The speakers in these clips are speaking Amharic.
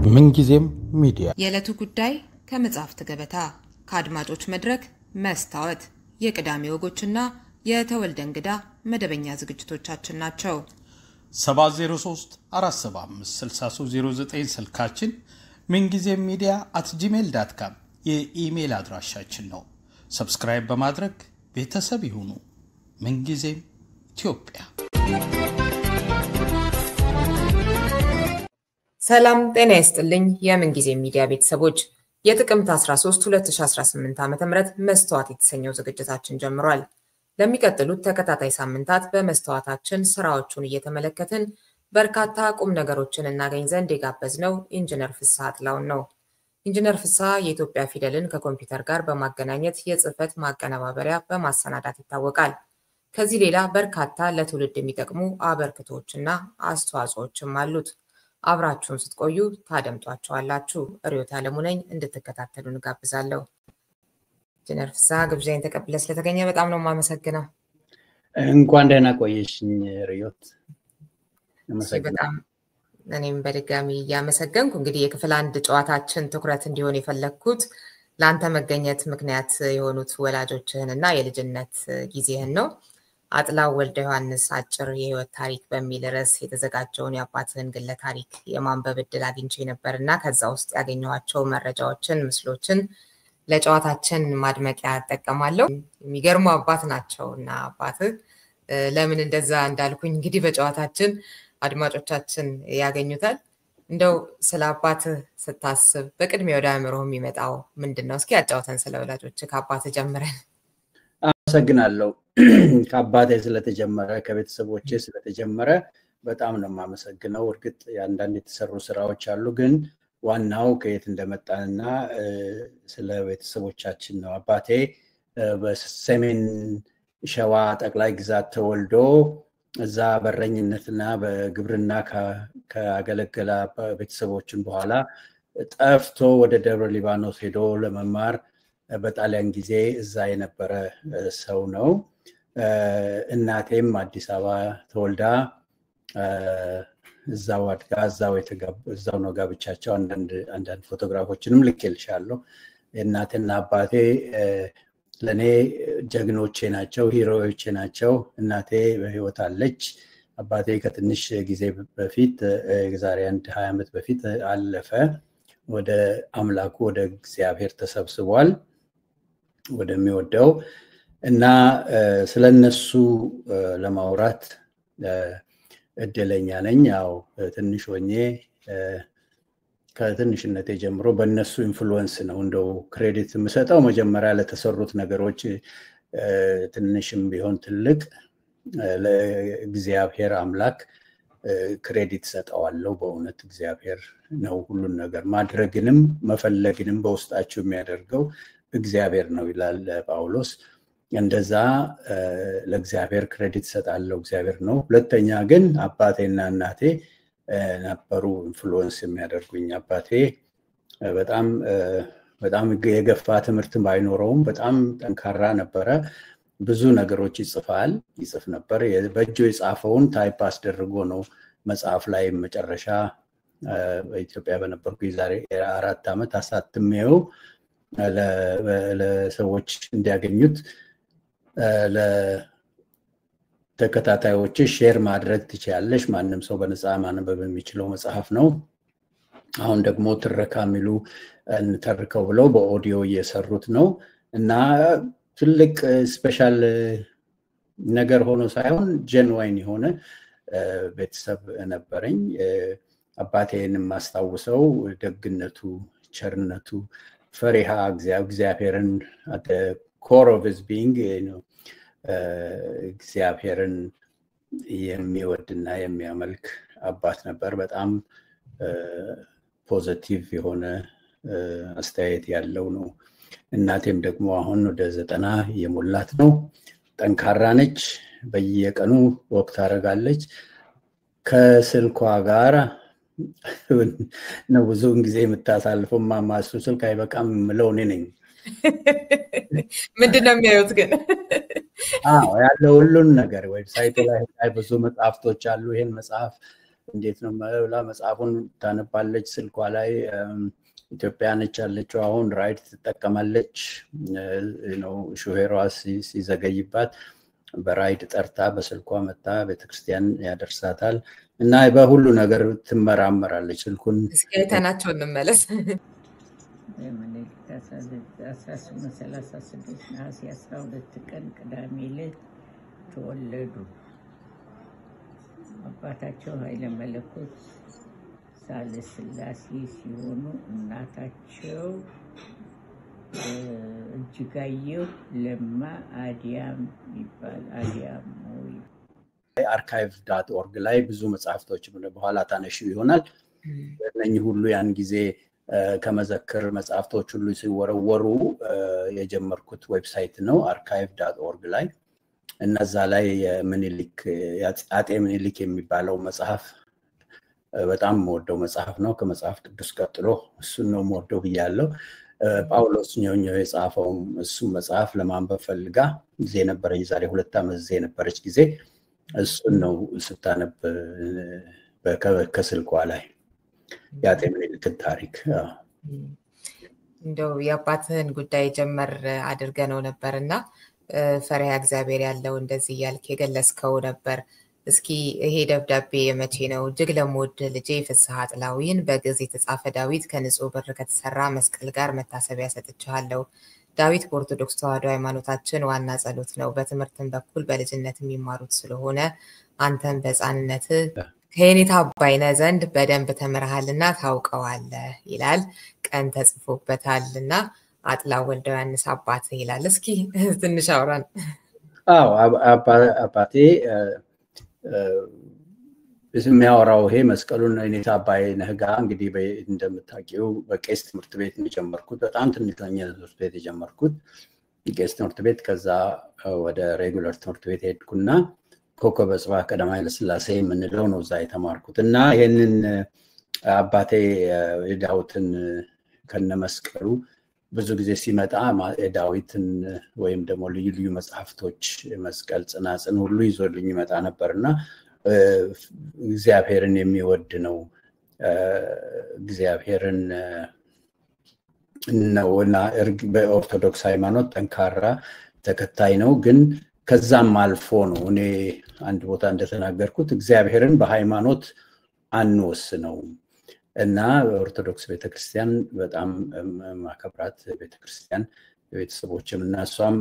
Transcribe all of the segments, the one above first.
ምንጊዜም ሚዲያ የዕለቱ ጉዳይ ከመጽሐፍት ገበታ ከአድማጮች መድረክ መስታወት የቅዳሜ ወጎችና የተወልደ እንግዳ መደበኛ ዝግጅቶቻችን ናቸው። 703 475 6309 ስልካችን ምንጊዜም media@gmail.com የኢሜል አድራሻችን ነው። ሰብስክራይብ በማድረግ ቤተሰብ ይሁኑ። ምንጊዜም ኢትዮጵያ። ሰላም ጤና ይስጥልኝ የምንጊዜም ሚዲያ ቤተሰቦች የጥቅምት 13 2018 ዓ.ም መስታወት የተሰኘው ዝግጅታችን ጀምሯል። ለሚቀጥሉት ተከታታይ ሳምንታት በመስታወታችን ስራዎቹን እየተመለከትን በርካታ ቁም ነገሮችን እናገኝ ዘንድ የጋበዝነው ኢንጂነር ፍስሐ ጥላሁን ነው። ኢንጂነር ፍስሐ የኢትዮጵያ ፊደልን ከኮምፒውተር ጋር በማገናኘት የጽህፈት ማቀነባበሪያ በማሰናዳት ይታወቃል። ከዚህ ሌላ በርካታ ለትውልድ የሚጠቅሙ አበርክቶችና አስተዋጽኦችም አሉት። አብራችሁን ስትቆዩ ታደምጧቸዋላችሁ። ሪዮት አለሙ ነኝ፣ እንድትከታተሉን ጋብዛለሁ። ኢንጂነር ፍስሐ ግብዣዬን ተቀብለ ስለተገኘ በጣም ነው የማመሰግነው። እንኳን ደህና ቆየሽኝ ሪዮት። በጣም እኔም በድጋሚ እያመሰገንኩ እንግዲህ የክፍል አንድ ጨዋታችን ትኩረት እንዲሆን የፈለግኩት ለአንተ መገኘት ምክንያት የሆኑት ወላጆችህንና የልጅነት ጊዜህን ነው። አጥላው ወልደ ዮሐንስ አጭር የህይወት ታሪክ በሚል ርዕስ የተዘጋጀውን የአባትህን ግለ ታሪክ የማንበብ ዕድል አግኝቼ ነበርና ከዛ ውስጥ ያገኘኋቸው መረጃዎችን፣ ምስሎችን ለጨዋታችን ማድመቂያ እጠቀማለሁ። የሚገርሙ አባት ናቸውና አባትህ ለምን እንደዛ እንዳልኩኝ እንግዲህ በጨዋታችን አድማጮቻችን ያገኙታል። እንደው ስለ አባትህ ስታስብ በቅድሚያ ወደ አእምሮህ የሚመጣው ምንድነው? እስኪ ያጫውተን ስለ ወላጆችህ ከአባትህ ጀምረን። አመሰግናለሁ። ከአባቴ ስለተጀመረ ከቤተሰቦቼ ስለተጀመረ በጣም ነው የማመሰግነው። እርግጥ አንዳንድ የተሰሩ ስራዎች አሉ፣ ግን ዋናው ከየት እንደመጣንና ስለ ቤተሰቦቻችን ነው። አባቴ በሰሜን ሸዋ ጠቅላይ ግዛት ተወልዶ እዛ በረኝነትና በግብርና ካገለገለ ቤተሰቦችን በኋላ ጠፍቶ ወደ ደብረ ሊባኖስ ሄዶ ለመማር በጣሊያን ጊዜ እዛ የነበረ ሰው ነው። እናቴም አዲስ አበባ ተወልዳ እዛው አድጋ እዛው ነው ጋብቻቸው። አንዳንድ ፎቶግራፎችንም ልኬልሻለሁ። እናቴና አባቴ ለኔ ጀግኖቼ ናቸው፣ ሂሮዎቼ ናቸው። እናቴ በህይወት አለች። አባቴ ከትንሽ ጊዜ በፊት ዛሬ 20 ዓመት በፊት አለፈ። ወደ አምላኩ ወደ እግዚአብሔር ተሰብስቧል ወደሚወደው እና ስለነሱ ለማውራት እድለኛ ነኝ። ያው ትንሽ ሆኜ ከትንሽነቴ ጀምሮ በእነሱ ኢንፍሉዌንስ ነው እንደው ክሬዲት የምሰጠው። መጀመሪያ ለተሰሩት ነገሮች ትንሽም ቢሆን ትልቅ ለእግዚአብሔር አምላክ ክሬዲት ሰጠዋለሁ። በእውነት እግዚአብሔር ነው ሁሉን ነገር ማድረግንም መፈለግንም በውስጣቸው የሚያደርገው እግዚአብሔር ነው ይላል ጳውሎስ። እንደዛ ለእግዚአብሔር ክሬዲት ሰጣለሁ፣ እግዚአብሔር ነው። ሁለተኛ ግን አባቴና እናቴ ነበሩ ኢንፍሉዌንስ የሚያደርጉኝ። አባቴ በጣም የገፋ ትምህርት ባይኖረውም በጣም ጠንካራ ነበረ። ብዙ ነገሮች ይጽፍ ነበር። በእጁ የጻፈውን ታይፕ አስደርጎ ነው መጽሐፍ ላይ መጨረሻ በኢትዮጵያ በነበርኩ የዛሬ 4 ዓመት አሳትሜው ለሰዎች እንዲያገኙት ለተከታታዮች ሼር ማድረግ ትችላለሽ። ማንም ሰው በነፃ ማንበብ የሚችለው መጽሐፍ ነው። አሁን ደግሞ ትረካ የሚሉ እንተርከው ብለው በኦዲዮ እየሰሩት ነው እና ትልቅ ስፔሻል ነገር ሆኖ ሳይሆን ጀንዋይን የሆነ ቤተሰብ ነበረኝ። አባቴን የማስታውሰው ደግነቱ፣ ቸርነቱ፣ ፈሪሃ እግዚአብሔርን at the core of his being እግዚአብሔርን የሚወድና የሚያመልክ አባት ነበር። በጣም ፖዚቲቭ የሆነ አስተያየት ያለው ነው። እናቴም ደግሞ አሁን ወደ 90 የሞላት ነው። ጠንካራ ነች። በየቀኑ ወክ ታደርጋለች ከስልኳ ጋር ነው ብዙውን ጊዜ የምታሳልፈው። ማማ እሱ ስልክ አይበቃም የምለው እኔ ነኝ። ምንድነው የሚያዩት ግን? ያለው ሁሉን ነገር ዌብሳይቱ ላይ ብዙ መጽሐፍቶች አሉ። ይሄን መጽሐፍ እንዴት ነው ብላ መጽሐፉን ታነባለች። ስልኳ ላይ ኢትዮጵያ ነች ያለችው አሁን ራይድ ትጠቀማለች ነው ሹፌሯ ሲዘገይባት በራይድ ጠርታ በስልኳ መጣ ቤተክርስቲያን ያደርሳታል እና በሁሉ ነገር ትመራመራለች። ስልኩን እስኪ አይተናቸው እንመለስ። የመልእክት 1836 ነሐሴ 12 ቀን ቅዳሜ ዕለት ተወለዱ። አባታቸው ኃይለ መለኮት ሳህለ ሥላሴ ሲሆኑ እናታቸው እጅጋየሁ ለማ አዲያም ይባል አዲያም ወይ archive.org ላይ ብዙ መጽሐፍቶች በኋላ ታነሺው ይሆናል። እነኚህ ሁሉ ያን ጊዜ ከመዘክር መጽሐፍቶች ሁሉ ሲወረወሩ የጀመርኩት ዌብሳይት ነው archive.org ላይ እነዛ ላይ ምኒልክ አጤ ምኒልክ የሚባለው መጽሐፍ በጣም ወደው መጽሐፍ ነው። ከመጽሐፍ ቅዱስ ቀጥሎ እሱ ነው ወደው ብያለሁ። ጳውሎስ ኞኞ የጻፈው እሱ መጽሐፍ ለማንበብ ፈልጋ ጊዜ ነበረኝ ዛሬ 2 ዓመት ጊዜ ነበረች ጊዜ እሱ ነው ስታነብ ከስልኳ ላይ ያጤ ምኒልክ ታሪክ እንደው የአባትህን ጉዳይ ጀመር አድርገነው ነበርና ፈሪሃ እግዚአብሔር ያለው እንደዚህ ያልክ የገለስከው ነበር። እስኪ ይሄ ደብዳቤ የመቼ ነው? እጅግ ለምወድ ልጄ ፍስሐ ጥላዊን በግዕዝ የተጻፈ ዳዊት ከንጹህ ብር ከተሰራ መስቀል ጋር መታሰቢያ ሰጥቻለሁ። ዳዊት በኦርቶዶክስ ተዋሕዶ ሃይማኖታችን ዋና ጸሎት ነው። በትምህርትም በኩል በልጅነት የሚማሩት ስለሆነ አንተም በሕፃንነት ከየኔታ አባይነ ዘንድ በደንብ ተምረሃልና ታውቀዋለህ ይላል። ቀን ተጽፎበታልና አጥላው ወልደ ዮሐንስ አባቴ ይላል። እስኪ ትንሽ አውራን። አዎ አባቴ የሚያወራው ይሄ መስቀሉን የኔታ አባይነህ ጋር እንግዲህ እንደምታውቂው በቄስ ትምህርት ቤት ነው የጀመርኩት። በጣም ትንሽ ትምህርት ቤት የጀመርኩት ቄስ ትምህርት ቤት፣ ከዛ ወደ ሬጉላር ትምህርት ቤት ሄድኩና ኮከበ ጽባህ ቀዳማዊ ኃይለ ሥላሴ የምንለው ነው እዛ የተማርኩት እና ይሄንን አባቴ ዳዊትን ከነመስቀሉ ብዙ ጊዜ ሲመጣ ዳዊትን ወይም ደግሞ ልዩ ልዩ መጽሐፍቶች መስቀል ጽናጽን ሁሉ ይዞልኝ ይመጣ ነበርና እግዚአብሔርን የሚወድ ነው። እግዚአብሔርን ነውና በኦርቶዶክስ ሃይማኖት ጠንካራ ተከታይ ነው። ግን ከዛም አልፎ ነው እኔ አንድ ቦታ እንደተናገርኩት እግዚአብሔርን በሃይማኖት አንወስነው እና ኦርቶዶክስ ቤተክርስቲያን በጣም ማከብራት ቤተክርስቲያን ቤተሰቦችም እና እሷም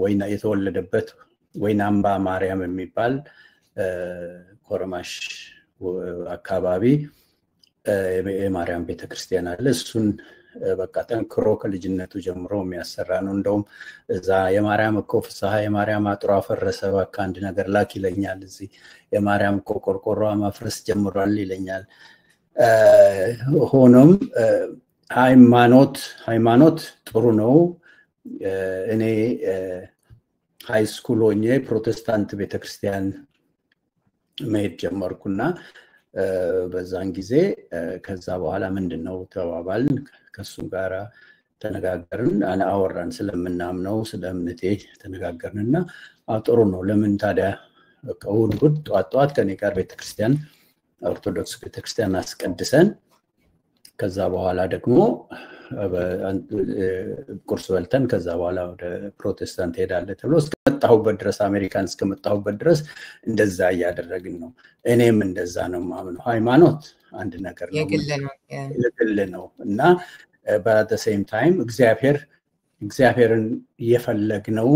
ወይና የተወለደበት ወይናምባ ማርያም የሚባል ኮረማሽ አካባቢ የማርያም ቤተክርስቲያን አለ። እሱን በቃ ጠንክሮ ከልጅነቱ ጀምሮ የሚያሰራ ነው። እንደውም እዛ የማርያም እኮ ፍስሐ የማርያም አጥሯ ፈረሰ በቃ አንድ ነገር ላክ ይለኛል። እዚህ የማርያም እኮ ቆርቆሯ ማፍረስ ጀምሯል ይለኛል። ሆኖም ሃይማኖት ጥሩ ነው። እኔ ሃይ ስኩል ሆኜ ፕሮቴስታንት ቤተክርስቲያን መሄድ ጀመርኩና በዛን ጊዜ ከዛ በኋላ ምንድነው ተባባልን። ከሱ ጋር ተነጋገርን፣ አወራን ስለምናምነው ስለእምነቴ ተነጋገርንና ጥሩ ነው ለምን ታዲያ እሑድ ጧት ከኔ ጋር ቤተክርስቲያን ኦርቶዶክስ ቤተክርስቲያን አስቀድሰን ከዛ በኋላ ደግሞ ቁርስ በልተን ከዛ በኋላ ወደ ፕሮቴስታንት ሄዳለህ ተብሎ እስከመጣሁበት ድረስ አሜሪካን እስከመጣሁበት ድረስ እንደዛ እያደረግን ነው። እኔም እንደዛ ነው የማምነው። ሃይማኖት አንድ ነገር ነው፣ የግል ነው እና but at the same time እግዚአብሔርን የፈለግነው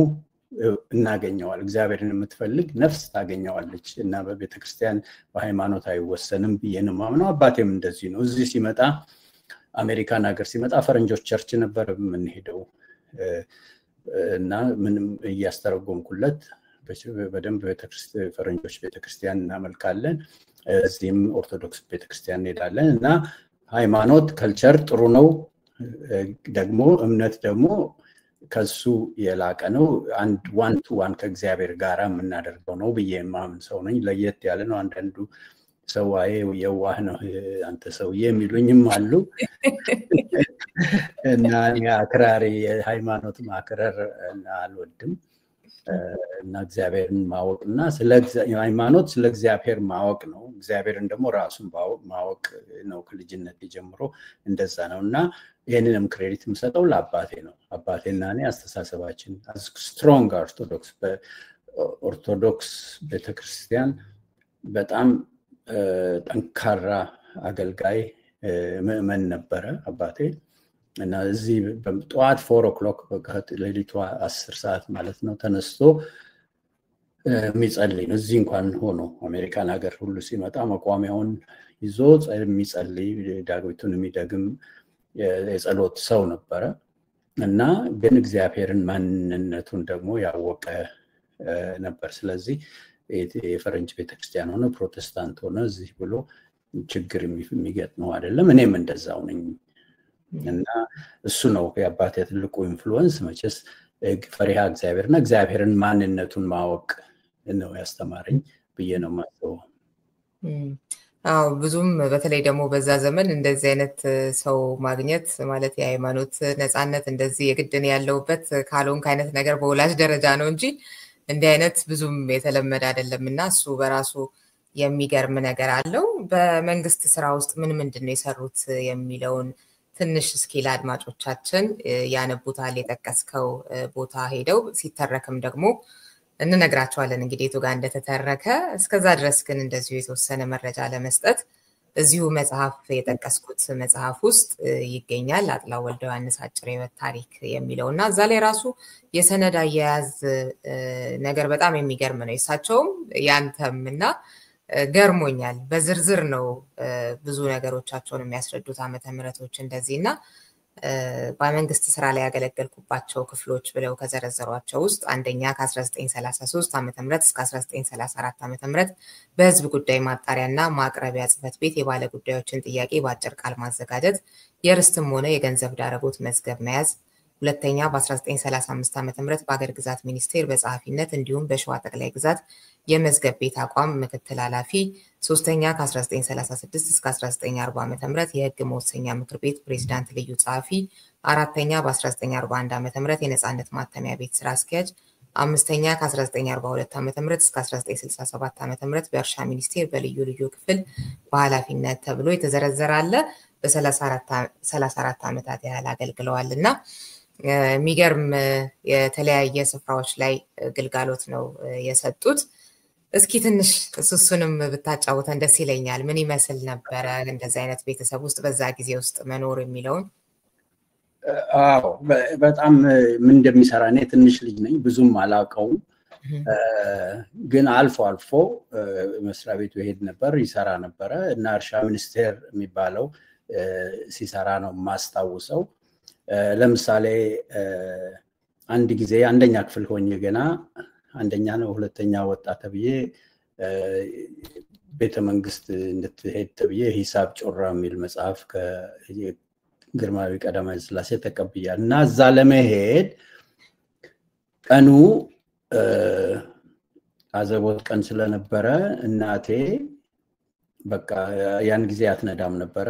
እናገኘዋል። እግዚአብሔርን የምትፈልግ ነፍስ ታገኘዋለች እና በቤተክርስቲያን በሃይማኖት አይወሰንም ብዬ ነው የማምነው። አባቴም እንደዚህ ነው። እዚህ ሲመጣ አሜሪካን ሀገር ሲመጣ ፈረንጆች ቸርች ነበር የምንሄደው እና ምንም እያስተረጎምኩለት በደንብ ፈረንጆች ቤተክርስቲያን እናመልካለን፣ እዚህም ኦርቶዶክስ ቤተክርስቲያን እንሄዳለን እና ሃይማኖት ከልቸር ጥሩ ነው። ደግሞ እምነት ደግሞ ከሱ የላቀ ነው። አንድ ዋን ቱ ዋን ከእግዚአብሔር ጋር የምናደርገው ነው ብዬ የማምን ሰው ነኝ። ለየት ያለ ነው። አንዳንዱ ሰዋዬ የዋህ ነው አንተ ሰውዬ የሚሉኝም አሉ እና አክራሪ የሃይማኖት ማክረር አልወድም። እና እግዚአብሔርን ማወቅና ስለ ሃይማኖት ስለ እግዚአብሔር ማወቅ ነው። እግዚአብሔርን ደግሞ ራሱን ማወቅ ነው። ከልጅነት ጀምሮ እንደዛ ነውና ይሄንንም ክሬዲት የምሰጠው ለአባቴ ነው። አባቴና እኔ አስተሳሰባችን ስትሮንግ ኦርቶዶክስ ቤተክርስቲያን በጣም ጠንካራ አገልጋይ ምዕመን ነበረ አባቴ እና እዚህ በጠዋት 4 o'clock ሌሊቱ 10 ሰዓት ማለት ነው ተነስቶ የሚጸልይ ነው። እዚህ እንኳን ሆኖ አሜሪካን ሀገር ሁሉ ሲመጣ መቋሚያውን ይዞ የሚጸልይ ዳዊቱን የሚደግም የጸሎት ሰው ነበረ እና ግን እግዚአብሔርን ማንነቱን ደግሞ ያወቀ ነበር። ስለዚህ የፈረንጅ ቤተክርስቲያን ሆነ ፕሮቴስታንት ሆነ እዚህ ብሎ ችግር የሚገጥመው አይደለም። እኔም እንደዛው ነኝ እና እሱ ነው የአባቴ ትልቁ ኢንፍሉዌንስ። መቼስ ፈሪሃ እግዚአብሔርና እግዚአብሔርን ማንነቱን ማወቅ ነው ያስተማረኝ ብዬ ነው የማስበው። ብዙም በተለይ ደግሞ በዛ ዘመን እንደዚህ አይነት ሰው ማግኘት ማለት የሃይማኖት ነፃነት እንደዚህ የግድን ያለውበት ካልሆንክ አይነት ነገር በወላጅ ደረጃ ነው እንጂ እንዲህ አይነት ብዙም የተለመደ አይደለምና እሱ በራሱ የሚገርም ነገር አለው። በመንግስት ስራ ውስጥ ምንድነው የሰሩት የሚለውን ትንሽ እስኪ ለአድማጮቻችን ያነቡታል። የጠቀስከው ቦታ ሄደው ሲተረክም ደግሞ እንነግራቸዋለን እንግዲህ የቱ ጋር እንደተተረከ። እስከዛ ድረስ ግን እንደዚሁ የተወሰነ መረጃ ለመስጠት እዚሁ መጽሐፍ የጠቀስኩት መጽሐፍ ውስጥ ይገኛል አጥላው ወልደ ዮሐንስ አጭር የህይወት ታሪክ የሚለውና እዛ ላይ ራሱ የሰነድ አያያዝ ነገር በጣም የሚገርም ነው። የሳቸውም ያንተምና ገርሞኛል። በዝርዝር ነው ብዙ ነገሮቻቸውን የሚያስረዱት ዓመተ ምህረቶች እንደዚህና በመንግስት ስራ ላይ ያገለገልኩባቸው ክፍሎች ብለው ከዘረዘሯቸው ውስጥ አንደኛ ከ1933 ዓመተ ምህረት እስከ 1934 ዓመተ ምህረት በህዝብ ጉዳይ ማጣሪያና ማቅረቢያ ጽህፈት ቤት የባለ ጉዳዮችን ጥያቄ በአጭር ቃል ማዘጋጀት፣ የርስትም ሆነ የገንዘብ ዳረጎት መዝገብ መያዝ። ሁለተኛ በ1935 ዓመተ ምህረት በአገር ግዛት ሚኒስቴር በጸሐፊነት እንዲሁም በሸዋ ጠቅላይ ግዛት የመዝገብ ቤት አቋም ምክትል ኃላፊ። ሶስተኛ ከ1936 እስከ 1940 ዓመተ ምህረት የህግ መወሰኛ ምክር ቤት ፕሬዝዳንት ልዩ ጸሐፊ። አራተኛ በ1941 ዓመተ ምህረት የነጻነት ማተሚያ ቤት ስራ አስኪያጅ። አምስተኛ ከ1942 ዓመተ ምህረት እስከ 1967 ዓመተ ምህረት በእርሻ ሚኒስቴር በልዩ ልዩ ክፍል በኃላፊነት ተብሎ የተዘረዘረ አለ። በ34 ዓመታት ያህል አገልግለዋልና የሚገርም የተለያየ ስፍራዎች ላይ ግልጋሎት ነው የሰጡት። እስኪ ትንሽ እሱንም ብታጫውተን ደስ ይለኛል። ምን ይመስል ነበረ እንደዚህ አይነት ቤተሰብ ውስጥ በዛ ጊዜ ውስጥ መኖር የሚለውን? አዎ በጣም ምን እንደሚሰራ እኔ ትንሽ ልጅ ነኝ ብዙም አላውቀውም። ግን አልፎ አልፎ መስሪያ ቤቱ ይሄድ ነበር ይሰራ ነበረ እና እርሻ ሚኒስቴር የሚባለው ሲሰራ ነው ማስታውሰው። ለምሳሌ አንድ ጊዜ አንደኛ ክፍል ሆኜ ገና አንደኛ ነው ሁለተኛ ወጣ ተብዬ ቤተ መንግስት እንድትሄድ ተብዬ ሂሳብ ጮራ የሚል መጽሐፍ ከግርማዊ ቀዳማዊ ሥላሴ ተቀብያለሁ እና እዛ ለመሄድ ቀኑ አዘቦት ቀን ስለነበረ እናቴ በቃ ያን ጊዜ አትነዳም ነበረ።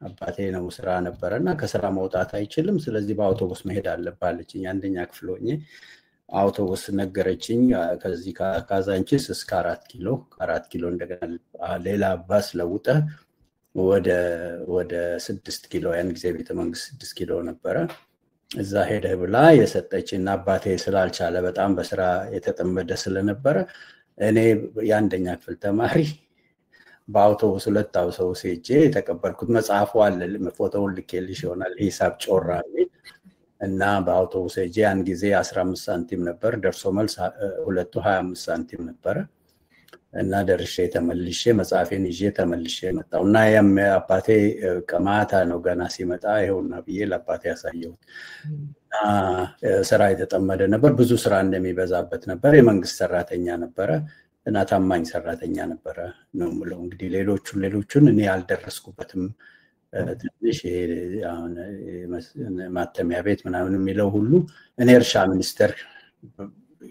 አባቴ ነው ስራ ነበርና ከስራ መውጣት አይችልም። ስለዚህ በአውቶቡስ መሄድ አለባለችኝ። አንደኛ ክፍል ሆኜ አውቶቡስ ነገረችኝ። ከዚህ ካዛንቺስ እስከ 4 ኪሎ እንደገና ሌላ ባስ ለውጠ ወደ 6 ኪሎ ያን ጊዜ ቤተ መንግስት 6 ኪሎ ነበረ እዛ ሄደ ብላ የሰጠችና አባቴ ስላልቻለ በጣም በስራ የተጠመደ ስለነበረ እኔ የአንደኛ ክፍል ተማሪ በአውቶቡስ 2 አውቶቡስ ሄጄ የተቀበልኩት መጽሐፉ አለ ፎቶውን ልኬልሽ ይሆናል ሂሳብ ጮራ እና በአውቶቡስ ሄጄ ያን ጊዜ 15 ሳንቲም ነበር ደርሶ መልስ 25 ሳንቲም ነበር እና ደርሼ ተመልሼ መጽሐፌን ይዤ ተመልሼ መጣውና አባቴ ከማታ ነው ገና ሲመጣ ይሄውና ብዬ ለአባቴ ያሳየሁት። ስራ የተጠመደ ነበር ብዙ ስራ እንደሚበዛበት ነበር። የመንግስት ሰራተኛ ነበረ እና ታማኝ ሰራተኛ ነበረ ነው የምለው። እንግዲህ ሌሎቹን እኔ አልደረስኩበትም። ትንሽ ማተሚያ ቤት ምናምን የሚለው ሁሉ እኔ እርሻ ሚኒስቴር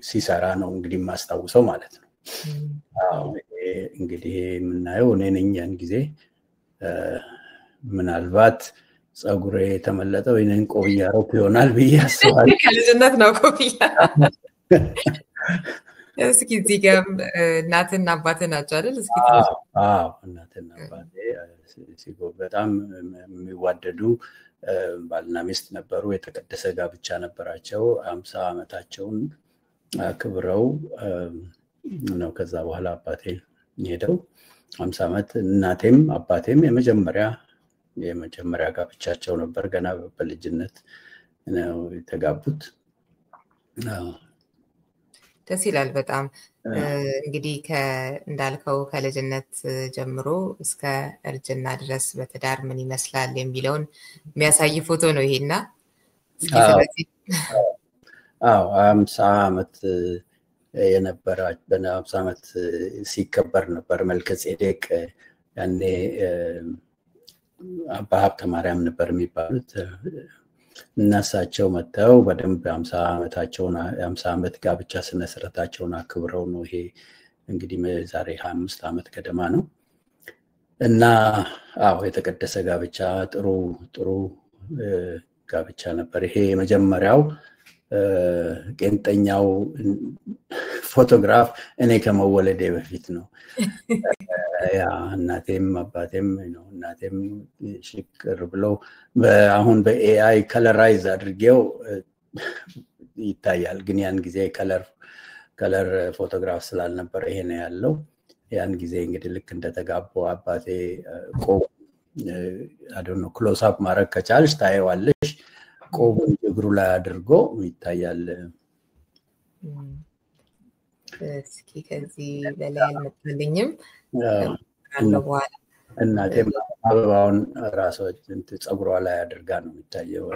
ሲሰራ ነው እንግዲህ ማስታውሰው ማለት ነው። እንግዲህ የምናየው እኔ ነኝ ያን ጊዜ ምናልባት ጸጉሬ የተመለጠው እኔን ቆብያ ረኩ ይሆናል ብዬ አስባለሁ። ከልጅነት ነው ቆብያ እስኪ እዚህ ጋርም እናትና አባትህ ናቸው አይደል? እስኪ እናትና አባቴ በጣም የሚዋደዱ ባልና ሚስት ነበሩ። የተቀደሰ ጋብቻ ነበራቸው። 50 ዓመታቸውን አክብረው ነው ከዛ በኋላ አባቴ ሄደው 50 ዓመት እናቴም አባቴም የመጀመሪያ ጋብቻቸው ነበር። ገና በልጅነት ነው የተጋቡት። ደስ ይላል በጣም። እንግዲህ እንዳልከው ከልጅነት ጀምሮ እስከ እርጅና ድረስ በትዳር ምን ይመስላል የሚለውን የሚያሳይ ፎቶ ነው ይሄና። ስለዚህ 50 ዓመት የነበረ በ50 ዓመት ሲከበር ነበር መልከጼዴቅ። ያኔ አባ ሀብተ ማርያም ነበር የሚባሉት። እናሳቸው መተው በደንብ 50 ዓመት ጋብቻ ስነ ስርዓታቸውን አክብረው ነው። ይሄ እንግዲህ ዛሬ 25 ዓመት ገደማ ነው እና የተቀደሰ ጋብቻ ጥሩ ጋብቻ ነበር። ይሄ የመጀመሪያው ቄንጠኛው ፎቶግራፍ እኔ ከመወለዴ በፊት ነው። እናቴም አባቴም ነው። እናቴም ሽቅር ብለው አሁን በኤአይ ከለራይዝ አድርጌው ይታያል። ግን ያን ጊዜ ከለር ፎቶግራፍ ስላልነበረ ይሄ ነው ያለው። ያን ጊዜ እንግዲህ ልክ እንደተጋቡ አባቴ ክሎዝ አፕ ማድረግ ከቻልሽ ታየዋለሽ። ቆቡን እግሩ ላይ አድርጎ ይታያል። እስኪ ከዚህ በላይ አልመጣልኝም። እናቴም አበባውን ራሷ ፀጉሯ ላይ አድርጋ ነው የሚታየው።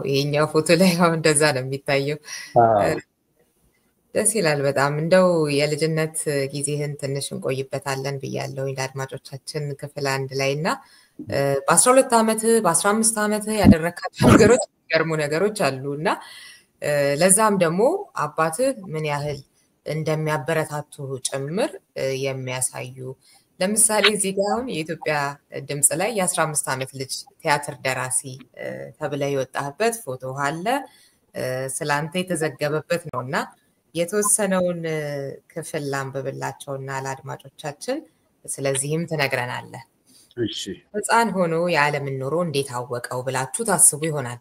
ይሄኛው ፎቶ ላይ እንደዛ ነው የሚታየው። ደስ ይላል በጣም። እንደው የልጅነት ጊዜህን ትንሽ እንቆይበታለን ብያለሁ ለአድማጮቻችን ክፍል 1 ላይ እና በ12 ዓመት በ15 ዓመት ያደረካቸው ነገሮች የሚገርሙ ነገሮች አሉ እና ለዛም ደግሞ አባትህ ምን ያህል እንደሚያበረታቱ ጭምር የሚያሳዩ። ለምሳሌ እዚህ ጋር አሁን የኢትዮጵያ ድምጽ ላይ የ15 ዓመት ልጅ ቲያትር ደራሲ ተብለህ የወጣህበት ፎቶ አለ። ስላንተ የተዘገበበት ነውና የተወሰነውን ክፍል ላንብብላቸውና ለአድማጮቻችን ስለዚህም ትነግረናለህ። ሕፃን ሆኖ የዓለምን ኑሮ እንዴት አወቀው ብላችሁ ታስቡ ይሆናል።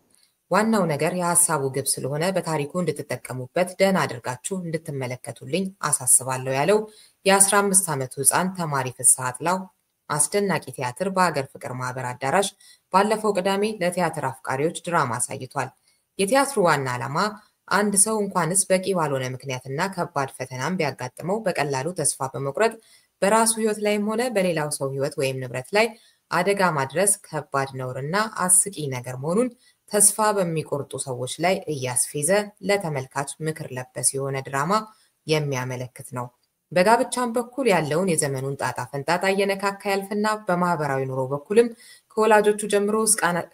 ዋናው ነገር የሐሳቡ ግብ ስለሆነ በታሪኩ እንድትጠቀሙበት ደህና አድርጋችሁ እንድትመለከቱልኝ አሳስባለሁ ያለው የ15 ዓመቱ ሕፃን ተማሪ ፍስሐ አጥላው አስደናቂ ቲያትር በሀገር ፍቅር ማህበር አዳራሽ ባለፈው ቅዳሜ ለቲያትር አፍቃሪዎች ድራማ አሳይቷል። የቲያትሩ ዋና ዓላማ አንድ ሰው እንኳንስ በቂ ባልሆነ ምክንያትና ከባድ ፈተናም ቢያጋጥመው በቀላሉ ተስፋ በመቁረጥ በራሱ ህይወት ላይም ሆነ በሌላው ሰው ህይወት ወይም ንብረት ላይ አደጋ ማድረስ ከባድ ነውርና አስቂ ነገር መሆኑን ተስፋ በሚቆርጡ ሰዎች ላይ እያስፌዘ ለተመልካች ምክር ለበስ የሆነ ድራማ የሚያመለክት ነው። በጋብቻም በኩል ያለውን የዘመኑን ጣጣ ፈንጣጣ እየነካካ ያልፍና በማህበራዊ ኑሮ በኩልም ከወላጆቹ ጀምሮ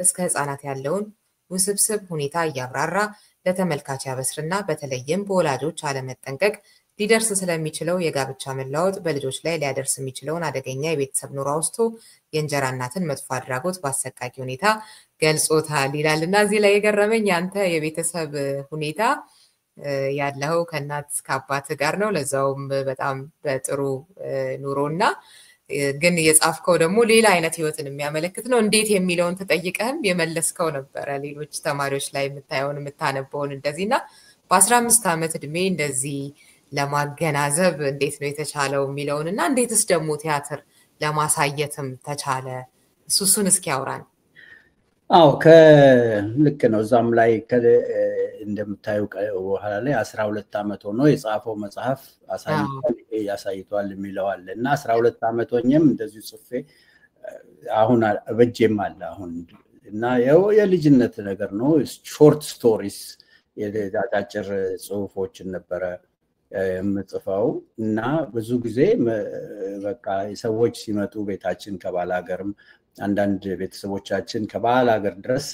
እስከ ህፃናት ያለውን ውስብስብ ሁኔታ እያብራራ ለተመልካች ያበስርና በተለይም በወላጆች አለመጠንቀቅ ሊደርስ ስለሚችለው የጋብቻ መለዋወጥ በልጆች ላይ ሊያደርስ የሚችለውን አደገኛ የቤተሰብ ኑሮ አውስቶ የእንጀራ እናትን መጥፎ አድራጎት በአሰቃቂ ሁኔታ ገልጾታል ይላልና እዚህ ላይ የገረመኝ ያንተ የቤተሰብ ሁኔታ ያለው ከእናት ከአባት ጋር ነው። ለዛውም በጣም በጥሩ ኑሮና ግን የጻፍከው ደግሞ ሌላ አይነት ህይወትን የሚያመለክት ነው። እንዴት የሚለውን ተጠይቀህም የመለስከው ነበረ። ሌሎች ተማሪዎች ላይ የምታየውን የምታነበውን እንደዚህና በ15 ዓመት እድሜ እንደዚህ ለማገናዘብ እንዴት ነው የተቻለው የሚለውን እና እንዴትስ ደግሞ ቲያትር ለማሳየትም ተቻለ እሱን እስኪ ያውራን። ልክ ነው። እዛም ላይ እንደምታዩ በኋላ ላይ 12 ዓመት ሆኖ የጻፈው መጽሐፍ ያሳይቷል የሚለዋል እና 12 ዓመት ሆኜም እንደዚሁ ጽፌ አሁን በጄም አለ አሁን እና የልጅነት ነገር ነው። ሾርት ስቶሪስ የአጫጭር ጽሁፎችን ነበረ የምጽፈው እና ብዙ ጊዜ በቃ ሰዎች ሲመጡ ቤታችን ከባል ሀገርም አንዳንድ ቤተሰቦቻችን ከባል ሀገር ድረስ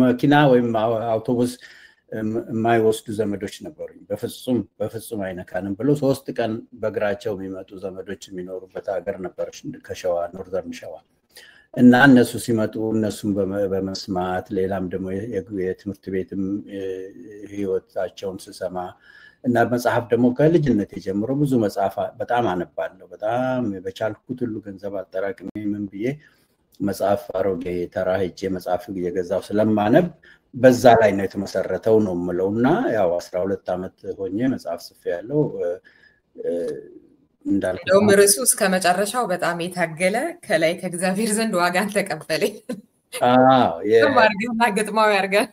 መኪና ወይም አውቶቡስ የማይወስዱ ዘመዶች ነበሩኝ። በፍጹም አይነካንም ብሎ 3 ቀን በእግራቸው የሚመጡ ዘመዶች የሚኖሩበት ሀገር ነበር ከሸዋ ኖርዘርን ሸዋ እና እነሱ ሲመጡ እነሱን በመስማት ሌላም ደግሞ የትምህርት ቤትም ህይወታቸውን ስሰማ እና መጽሐፍ ደግሞ ከልጅነት ጀምሮ ብዙ መጽሐፍ በጣም አነባለሁ። በጣም በቻልኩት ሁሉ ገንዘብ አጠራቅሜ ምን ብዬ መጽሐፍ አሮጌ ተራ ሄጄ መጽሐፍ እየገዛው ስለማነብ በዛ ላይ ነው የተመሰረተው ነው የምለውና ያው 12 ዓመት ሆኜ መጽሐፍ ጽፌያለሁ። እንደውም ርዕሱ እስከ መጨረሻው በጣም የታገለ ከላይ ከእግዚአብሔር ዘንድ ዋጋን ተቀበለ። ማርገና ገጥማው ያርጋል።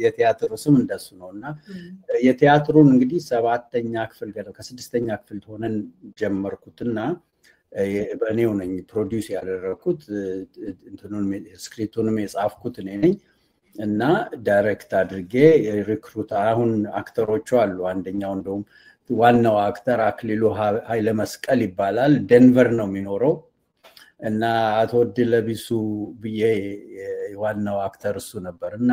የቲያትሩ ስም እንደሱ ነውና የቲያትሩን እንግዲህ 7ኛ ክፍል ገለው ከ6ኛ ክፍል ሆነን ጀመርኩትና በእኔው ነኝ ፕሮዲዩስ ያደረኩት እንትኑን ስክሪፕቱንም የጻፍኩት እኔ ነኝ እና ዳይሬክት አድርጌ ሪክሩት አሁን አክተሮቹ አሉ። አንደኛው እንደውም ዋናው አክተር አክሊሉ ኃይለ መስቀል ይባላል። ደንቨር ነው የሚኖረው እና አቶ ድለቢሱ ብዬ ዋናው አክተር እሱ ነበርና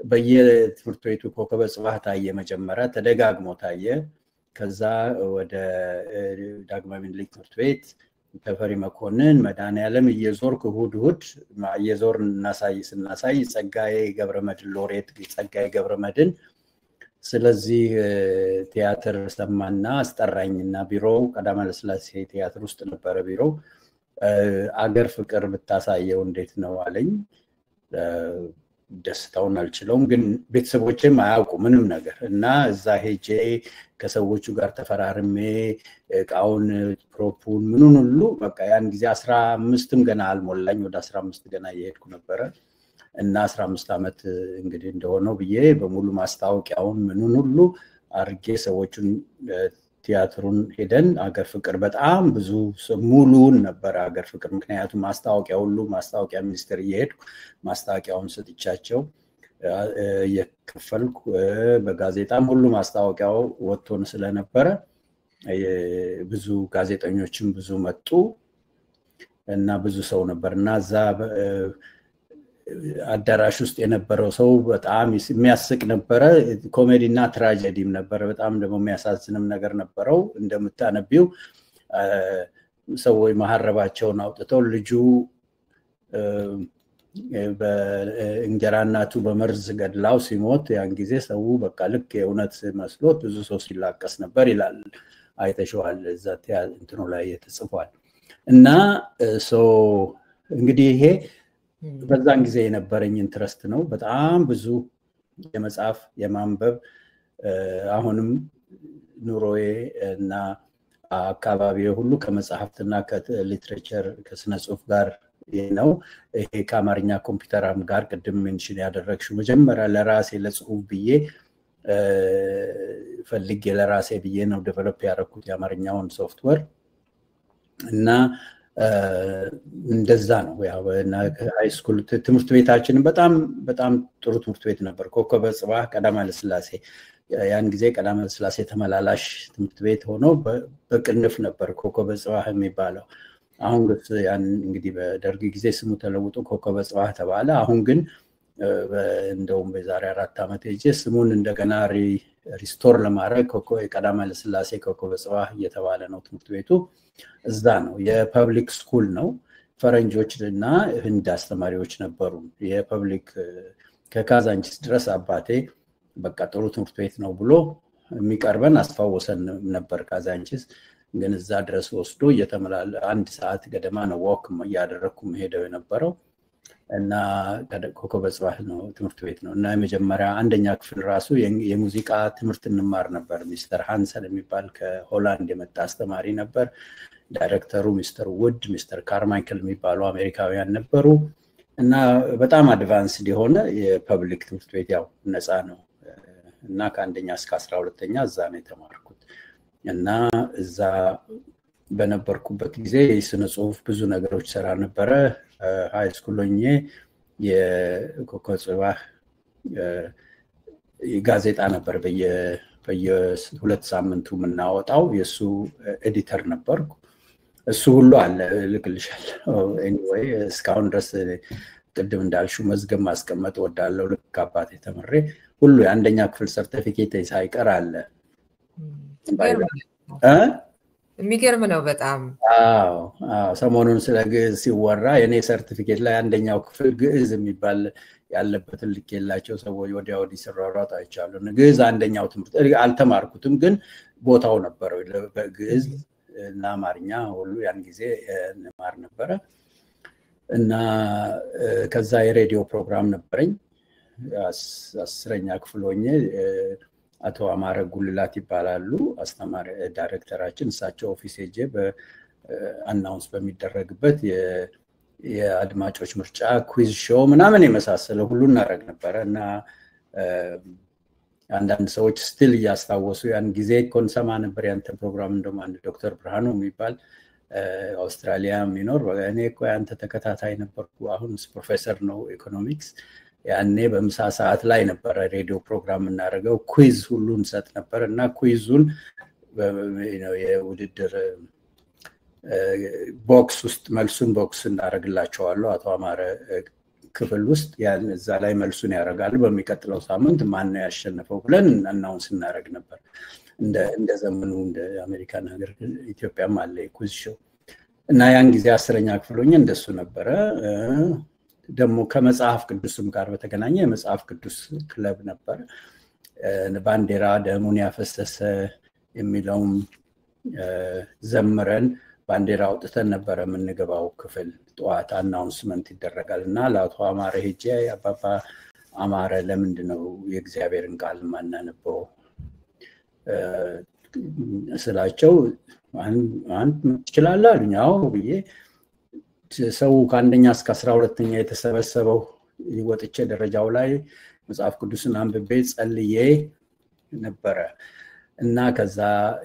በየትምህርት ቤቱ ኮከበ ጽባህ ታየ። መጀመሪያ ተደጋግሞ ታየ። ከዛ ወደ ዳግማዊ ምኒልክ ትምህርት ቤት ተፈሪ መኮንን መድኃኔዓለም እየዞርኩ እሑድ እየዞር ስናሳይ ጸጋዬ ገብረመድህን ሎሬት ጸጋዬ ገብረመድህን ስለዚህ ቲያትር ሰማና አስጠራኝና ቢሮው ቀዳማዊ ኃይለ ሥላሴ ቲያትር ውስጥ ነበረ ቢሮው። አገር ፍቅር ብታሳየው እንዴት ነው አለኝ። ደስታውን አልችለውም ግን ቤተሰቦቼም አያውቁ ምንም ነገር እና እዛ ሄጄ ከሰዎቹ ጋር ተፈራርሜ እቃውን ፕሮፑን ምኑን ሁሉ በቃ ያን ጊዜ 15ም ገና አልሞላኝ ወደ 15 ገና እየሄድኩ ነበረ እና 15 ዓመት እንግዲህ እንደሆነው ብዬ በሙሉ ማስታወቂያውን ምኑን ሁሉ አርጌ ሰዎቹን ቲያትሩን ሄደን አገር ፍቅር በጣም ብዙ ሙሉውን ነበር አገር ፍቅር። ምክንያቱም ማስታወቂያ ሁሉ ማስታወቂያ ሚኒስቴር እየሄድኩ ማስታወቂያውን ሰጥቻቸው የከፈልኩ በጋዜጣም ሁሉ ማስታወቂያው ወጥቶን ስለነበረ ብዙ ጋዜጠኞችም ብዙ መጡ እና ብዙ ሰው ነበርና እዛ አዳራሽ ውስጥ የነበረው ሰው በጣም የሚያስቅ ነበረ። ኮሜዲና ትራጀዲም ነበረ። በጣም ደግሞ የሚያሳዝንም ነገር ነበረው። እንደምታነቢው ሰዎች መሐረባቸውን አውጥተው ልጁ በእንጀራ እናቱ በመርዝ ገድላው ሲሞት ያን ጊዜ ሰው በቃ ልክ የእውነት መስሎት ብዙ ሰው ሲላቀስ ነበር ይላል። አይተሽዋል እዛ እንትኑ ላይ ተጽፏል። እና እንግዲህ ይሄ በዛን ጊዜ የነበረኝ ኢንትረስት ነው። በጣም ብዙ የመጽሐፍ የማንበብ አሁንም ኑሮዬ እና አካባቢ ሁሉ ከመጽሐፍትና ከሊትሬቸር ከስነ ጽሁፍ ጋር ነው። ይሄ ከአማርኛ ኮምፒውተርም ጋር ቅድም ሜንሽን ያደረግሽው መጀመሪያ ለራሴ ለጽሁፍ ብዬ ፈልጌ ለራሴ ብዬ ነው ዴቨሎፕ ያደረኩት የአማርኛውን ሶፍትዌር እና እንደዛ ነው። ያው እና ሃይ ስኩል ትምህርት ቤታችን በጣም ጥሩ ትምህርት ቤት ነበር። ኮከበ ጽባህ ቀዳማዊ ኃይለ ሥላሴ ያን ጊዜ ቀዳማዊ ኃይለ ሥላሴ ተመላላሽ ትምህርት ቤት ሆኖ በቅንፍ ነበር ኮከበ ጽባህ የሚባለው። አሁን ያን እንግዲህ በደርግ ጊዜ ስሙ ተለውጦ ኮከበ ጽባህ ተባለ። አሁን ግን እንደውም በዛሬ 4 ዓመት ሄጄ ስሙን እንደገና ሪስቶር ለማድረግ ቀዳማዊ ኃይለ ሥላሴ ኮከበ ጽባህ እየተባለ ነው ትምህርት ቤቱ። እዛ ነው የፐብሊክ ስኩል ነው። ፈረንጆች እና ህንድ አስተማሪዎች ነበሩ። የፐብሊክ ከካዛንቺስ ድረስ አባቴ በቃ ጥሩ ትምህርት ቤት ነው ብሎ የሚቀርበን አስፋወሰን ነበር። ካዛንቺስ ግን እዛ ድረስ ወስዶ እየተመላለ 1 ሰዓት ገደማ ነው ወክ እያደረኩ መሄደው የነበረው እና ኮከበ ጽባህ ነው ትምህርት ቤት ነው። እና የመጀመሪያ አንደኛ ክፍል ራሱ የሙዚቃ ትምህርት እንማር ነበር። ሚስተር ሃንሰን የሚባል ከሆላንድ የመጣ አስተማሪ ነበር። ዳይሬክተሩ ሚስተር ውድ ሚስተር ካርማይክል የሚባሉ አሜሪካውያን ነበሩ እና በጣም አድቫንስድ የሆነ የፐብሊክ ትምህርት ቤት ያው ነፃ ነው እና ከአንደኛ እስከ 12ኛ እዛ ነው የተማርኩት እና እዛ በነበርኩበት ጊዜ የስነ ጽሁፍ ብዙ ነገሮች ሰራ ነበረ። ሃይ ስኩል ሆኜ የኮከበ ጽባህ ጋዜጣ ነበር በየ2 ሳምንቱ የምናወጣው የሱ ኤዲተር ነበርኩ። እሱ ሁሉ አለ ልክልሻለሁ። ኤኒዌይ እስካሁን ድረስ ቅድም እንዳልሽው መዝገብ ማስቀመጥ ወዳለው ልክ አባቴ ተመሬ ሁሉ የአንደኛ ክፍል ሰርቲፊኬት ሳይቀር አለ። የሚገርም ነው በጣም። አዎ ሰሞኑን ስለ ግዕዝ ሲወራ የኔ ሰርቲፊኬት ላይ አንደኛው ክፍል ግዕዝ የሚባል ያለበትን ልኬላቸው ሰዎች ወዲያ ወዲህ ሲሯሯጡ አይቻለሁ። ግዕዝ አንደኛው ትምህርት አልተማርኩትም፣ ግን ቦታው ነበረው በግዕዝ እና አማርኛ ሁሉ ያን ጊዜ እንማር ነበረ። እና ከዛ የሬዲዮ ፕሮግራም ነበረኝ 10ኛ ክፍል ሆኜ አቶ አማረ ጉልላት ይባላሉ አስተማሪ ዳይሬክተራችን። እሳቸው ኦፊስ ሄጄ በአናውንስ በሚደረግበት የአድማጮች ምርጫ ኩዊዝ ሾው ምናምን የመሳሰለ ሁሉ እናደርግ ነበረ። እና አንዳንድ ሰዎች ስቲል እያስታወሱ ያን ጊዜ ኮንሰማ ነበር ያንተ ፕሮግራም። እንደውም አንድ ዶክተር ብርሃኑ የሚባል አውስትራሊያ የሚኖር እኔ እኮ ያንተ ተከታታይ ነበርኩ፣ አሁን ፕሮፌሰር ነው ኢኮኖሚክስ። ያኔ በምሳ ሰዓት ላይ ነበረ ሬዲዮ ፕሮግራም እናደርገው፣ ኩዊዝ ሁሉ እንሰጥ ነበር። እና ኩዊዙን የውድድር ቦክስ ውስጥ መልሱን ቦክስ እናደርግላቸዋለሁ አቶ አማረ ክፍል ውስጥ ያን እዛ ላይ መልሱን ያደርጋሉ። በሚቀጥለው ሳምንት ማን ነው ያሸነፈው ብለን አናውንስ እናደርግ ነበር። እንደ ዘመኑ እንደ አሜሪካን ሀገር ኢትዮጵያም አለ ኩዊዝ ሾው። እና ያን ጊዜ 10ኛ ክፍል ሆኜ እንደሱ ነበረ። ደግሞ ከመጽሐፍ ቅዱስም ጋር በተገናኘ የመጽሐፍ ቅዱስ ክለብ ነበር። ባንዲራ ደሙን ያፈሰሰ የሚለውም ዘምረን ባንዲራ አውጥተን ነበረ የምንገባው ክፍል። ጠዋት አናውንስመንት ይደረጋል እና ለአቶ አማረ ሄጄ አባባ አማረ ለምንድነው የእግዚአብሔርን ቃል ማናነበው ስላቸው አንድ ትችላለህ አሉኝ። አዎ ብዬ ሰው ከአንደኛ እስከ 12ኛ የተሰበሰበው ወጥቼ ደረጃው ላይ መጽሐፍ ቅዱስን አንብቤ ጸልዬ ነበረ። እና ከዛ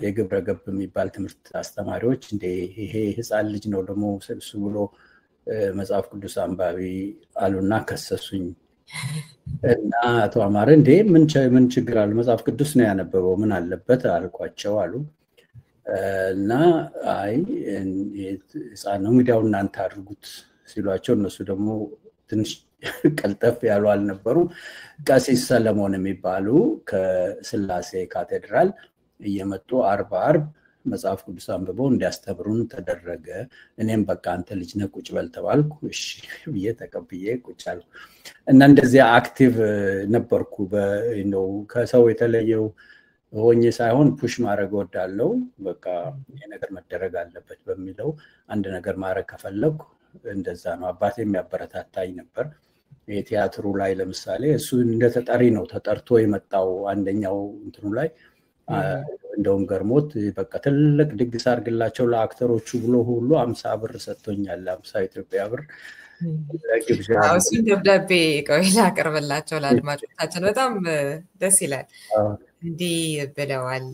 የግብረ ገብ የሚባል ትምህርት አስተማሪዎች እንዴ ይሄ ህፃን ልጅ ነው ደግሞ እሱ ብሎ መጽሐፍ ቅዱስ አንባቢ አሉና ከሰሱኝ። እና አቶ አማረ እንዴ ምን ችግር አለ መጽሐፍ ቅዱስ ነው ያነበበው ምን አለበት አልኳቸው አሉ። እና አይ ህፃን ነው እንግዲያው እናንተ አድርጉት ሲሏቸው እነሱ ደግሞ ትንሽ ቀልጠፍ ያሉ አልነበሩ። ቀሲስ ሰለሞን የሚባሉ ከስላሴ ካቴድራል እየመጡ አርብ መጽሐፍ ቅዱስ አንብበው እንዲያስተምሩን ተደረገ። እኔም በቃ አንተ ልጅ ነህ ቁጭ በል ተባልኩ። እሺ ብዬ ተቀብዬ ቁጭ አልኩ። እና እንደዚህ አክቲቭ ነበርኩ። በእንደው ከሰው የተለየው ሆኜ ሳይሆን ፑሽ ማድረግ ወዳለው በቃ ይሄ ነገር መደረግ አለበት በሚለው አንድ ነገር ማድረግ ከፈለኩ እንደዛ ነው። አባቴ የሚያበረታታኝ ነበር። የቲያትሩ ላይ ለምሳሌ እሱ እንደተጠሪ ነው ተጠርቶ የመጣው አንደኛው እንትኑ ላይ እንደውም ገርሞት በቃ ትልቅ ድግስ አድርግላቸው ለአክተሮቹ ብሎ ሁሉ 50 ብር ሰጥቶኛል። 50 ኢትዮጵያ ብር ለግብዣ። እሱን ደብዳቤ ቆይ ላቅርብላቸው ለአድማጮቻችን። በጣም ደስ ይላል። እንዲህ ብለዋል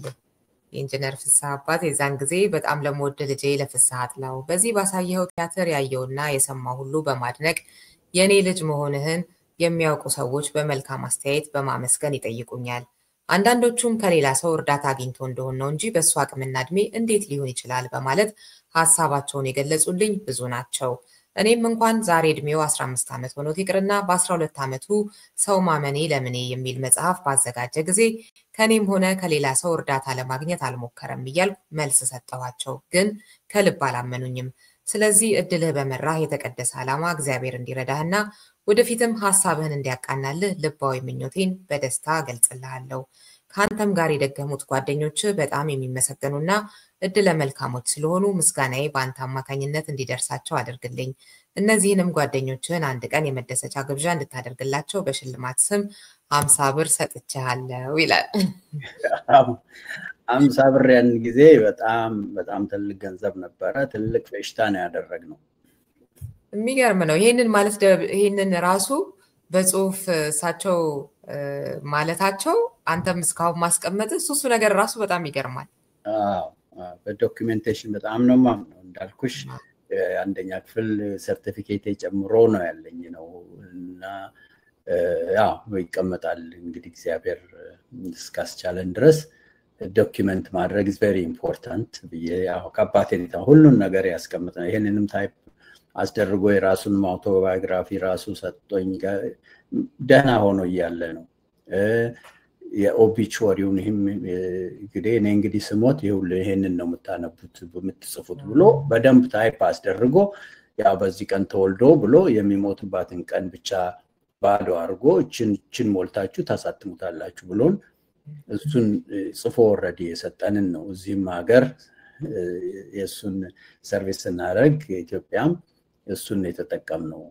ኢንጂነር ፍስሐ አባት። የዛን ጊዜ በጣም ለምወድ ልጄ ለፍስሐ አጥላው በዚህ ባሳየኸው ቲያትር ያየውና የሰማው ሁሉ በማድነቅ የኔ ልጅ መሆንህን የሚያውቁ ሰዎች በመልካም አስተያየት በማመስገን ይጠይቁኛል። አንዳንዶቹም ከሌላ ሰው እርዳታ አግኝቶ እንደሆነ ነው እንጂ በሱ አቅምና እድሜ እንዴት ሊሆን ይችላል በማለት ሐሳባቸውን የገለጹልኝ ብዙ ናቸው። እኔም እንኳን ዛሬ እድሜው 15 ዓመት ሆኖት ይቅርና በ12 ዓመቱ ሰው ማመኔ ለምኔ የሚል መጽሐፍ ባዘጋጀ ጊዜ ከኔም ሆነ ከሌላ ሰው እርዳታ ለማግኘት አልሞከረም እያልኩ መልስ ሰጠኋቸው። ግን ከልብ አላመኑኝም። ስለዚህ እድልህ በመራህ የተቀደሰ ዓላማ እግዚአብሔር እንዲረዳህና ወደፊትም ሐሳብህን እንዲያቃናልህ ልባዊ ምኞቴን በደስታ ገልጽልሃለሁ። ከአንተም ጋር የደገሙት ጓደኞች በጣም የሚመሰገኑና እድለ መልካሞች ስለሆኑ ምስጋናዬ በአንተ አማካኝነት እንዲደርሳቸው አድርግልኝ። እነዚህንም ጓደኞችህን አንድ ቀን የመደሰቻ ግብዣ እንድታደርግላቸው በሽልማት ስም 50 ብር ሰጥቻለሁ ይላል። 50 ብር ያን ጊዜ በጣም ትልቅ ገንዘብ ነበረ። ትልቅ ፌሽታ ነው ያደረግነው። የሚገርም ነው። ይሄንን ራሱ በጽሁፍ እሳቸው ማለታቸው አንተም እስካሁን ማስቀመጥ እሱ ነገር ራሱ በጣም ይገርማል። በዶክዩሜንቴሽን በጣም ነው ማምነው። እንዳልኩሽ አንደኛ ክፍል ሰርቲፊኬት ጨምሮ ነው ያለኝ ነው እና ያው ይቀመጣል። እንግዲህ እግዚአብሔር እስካስቻለን ድረስ ዶክዩሜንት ማድረግ is very important ብዬ ያው ከአባቴ ሁሉን ነገር ያስቀምጣል። ይሄንንም ታይፕ አስደርጎ የራሱን አውቶባዮግራፊ ራሱ ሰጥቶኝ ደህና ሆኖ እያለ ነው። የኦቢቹዋሪውን ይሄም እንግዲህ ስሞት ይሄንን ነው የምታነቡት በምትጽፉት ብሎ በደንብ ታይፕ አስደርጎ ያ በዚህ ቀን ተወልዶ ብሎ የሚሞትባትን ቀን ብቻ ባዶ አድርጎ እችን ሞልታችሁ ታሳትሙታላችሁ ብሎን እሱን ጽፎ ኦሬዲ የሰጠንን ነው። እዚህም ሀገር የሱን ሰርቪስ እናደርግ ኢትዮጵያም እሱን የተጠቀምነው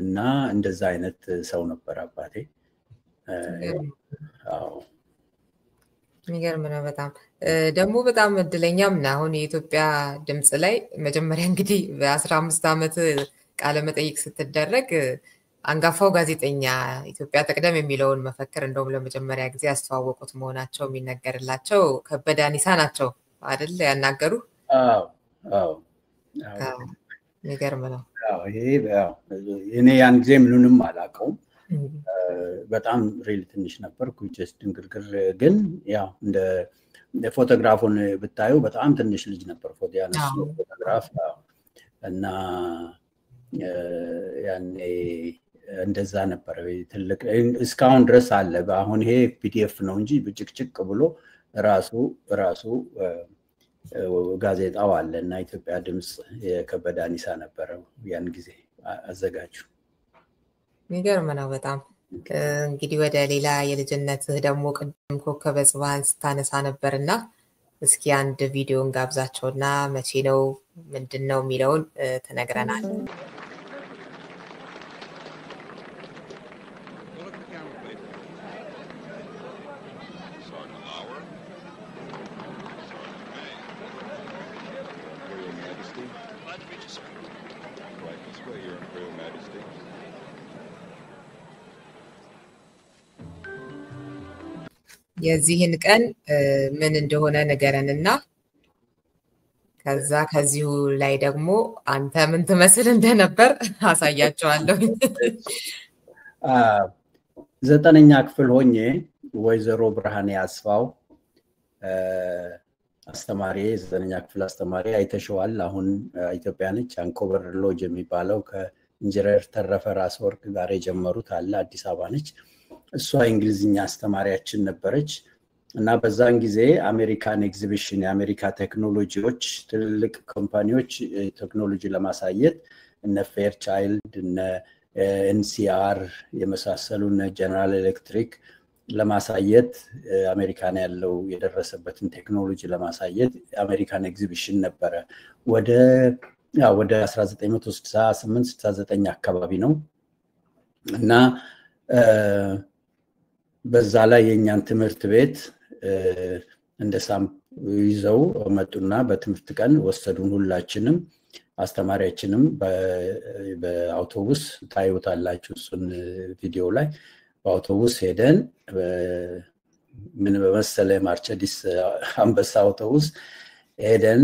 እና እንደዛ አይነት ሰው ነበር አባቴ። አዎ የሚገርም ነው በጣም ደግሞ በጣም እድለኛም ነው። አሁን የኢትዮጵያ ድምጽ ላይ መጀመሪያ እንግዲህ በ15 ዓመት ቃለ መጠይቅ ስትደረግ አንጋፋው ጋዜጠኛ ኢትዮጵያ ተቀደም የሚለውን መፈክር እንደውም ለመጀመሪያ ጊዜ ያስተዋወቁት መሆናቸው የሚነገርላቸው ከበደ አኒሳ ናቸው አይደል ያናገሩ? አዎ የሚገርም ነው። እኔ ያን ጊዜ ምንንም አላውቀውም። በጣም ሪል ትንሽ ነበርኩ ጀስት ድንግርግር ግን ያው እንደ ፎቶግራፉን ብታዩ በጣም ትንሽ ልጅ ነበር ፎቶግራፍ እና ያኔ እንደዛ ነበር ትልቅ እስካሁን ድረስ አለ። አሁን ይሄ ፒዲኤፍ ነው እንጂ ብጭቅጭቅ ብሎ ራሱ ጋዜጣው አለና ኢትዮጵያ ድምጽ የከበደ አኒሳ ነበር ያን ጊዜ አዘጋጁ። የሚገርም ነው በጣም። እንግዲህ ወደ ሌላ የልጅነትህ ደግሞ ቅድም ኮከበ ጽባህን ስታነሳ ነበርና እስኪ አንድ ቪዲዮን ጋብዛቸውና መቼ ነው ምንድነው የሚለውን ተነግረናል። የዚህን ቀን ምን እንደሆነ ንገረንና ከዚሁ ላይ ደግሞ አንተ ምን ትመስል እንደነበር አሳያቸዋለሁ። 9ኛ ክፍል ሆኜ ወይዘሮ ብርሃኔ አስፋው አስተማሪ 9ኛ ክፍል አስተማሪ አይተሽዋል። አሁን ኢትዮጵያ ነች። አንኮበር ሎጅ የሚባለው ከኢንጂነር ተረፈ ራስ ወርቅ ጋር የጀመሩት አለ አዲስ አበባ ነች። እሷ እንግሊዝኛ አስተማሪያችን ነበረች እና በዛን ጊዜ አሜሪካን ኤግዚቢሽን የአሜሪካ ቴክኖሎጂዎች ትልልቅ ካምፓኒዎች ቴክኖሎጂ ለማሳየት እነ ፌርቻይልድ እነ ኤንሲአር የመሳሰሉና ጀነራል ኤሌክትሪክ ለማሳየት አሜሪካን ያለው የደረሰበትን ቴክኖሎጂ ለማሳየት አሜሪካን ኤግዚቢሽን ነበረ። ወደ 1968 69 አካባቢ ነው እና በዛ ላይ የኛን ትምህርት ቤት እንደ ሳምፕ ይዘው መጡና በትምህርት ቀን ወሰዱን ሁላችንም አስተማሪያችንም በአውቶቡስ ታዩታላችሁ እሱን ቪዲዮ ላይ በአውቶቡስ ሄደን ምን በመሰለ ማርቸዲስ አንበሳ አውቶቡስ ሄደን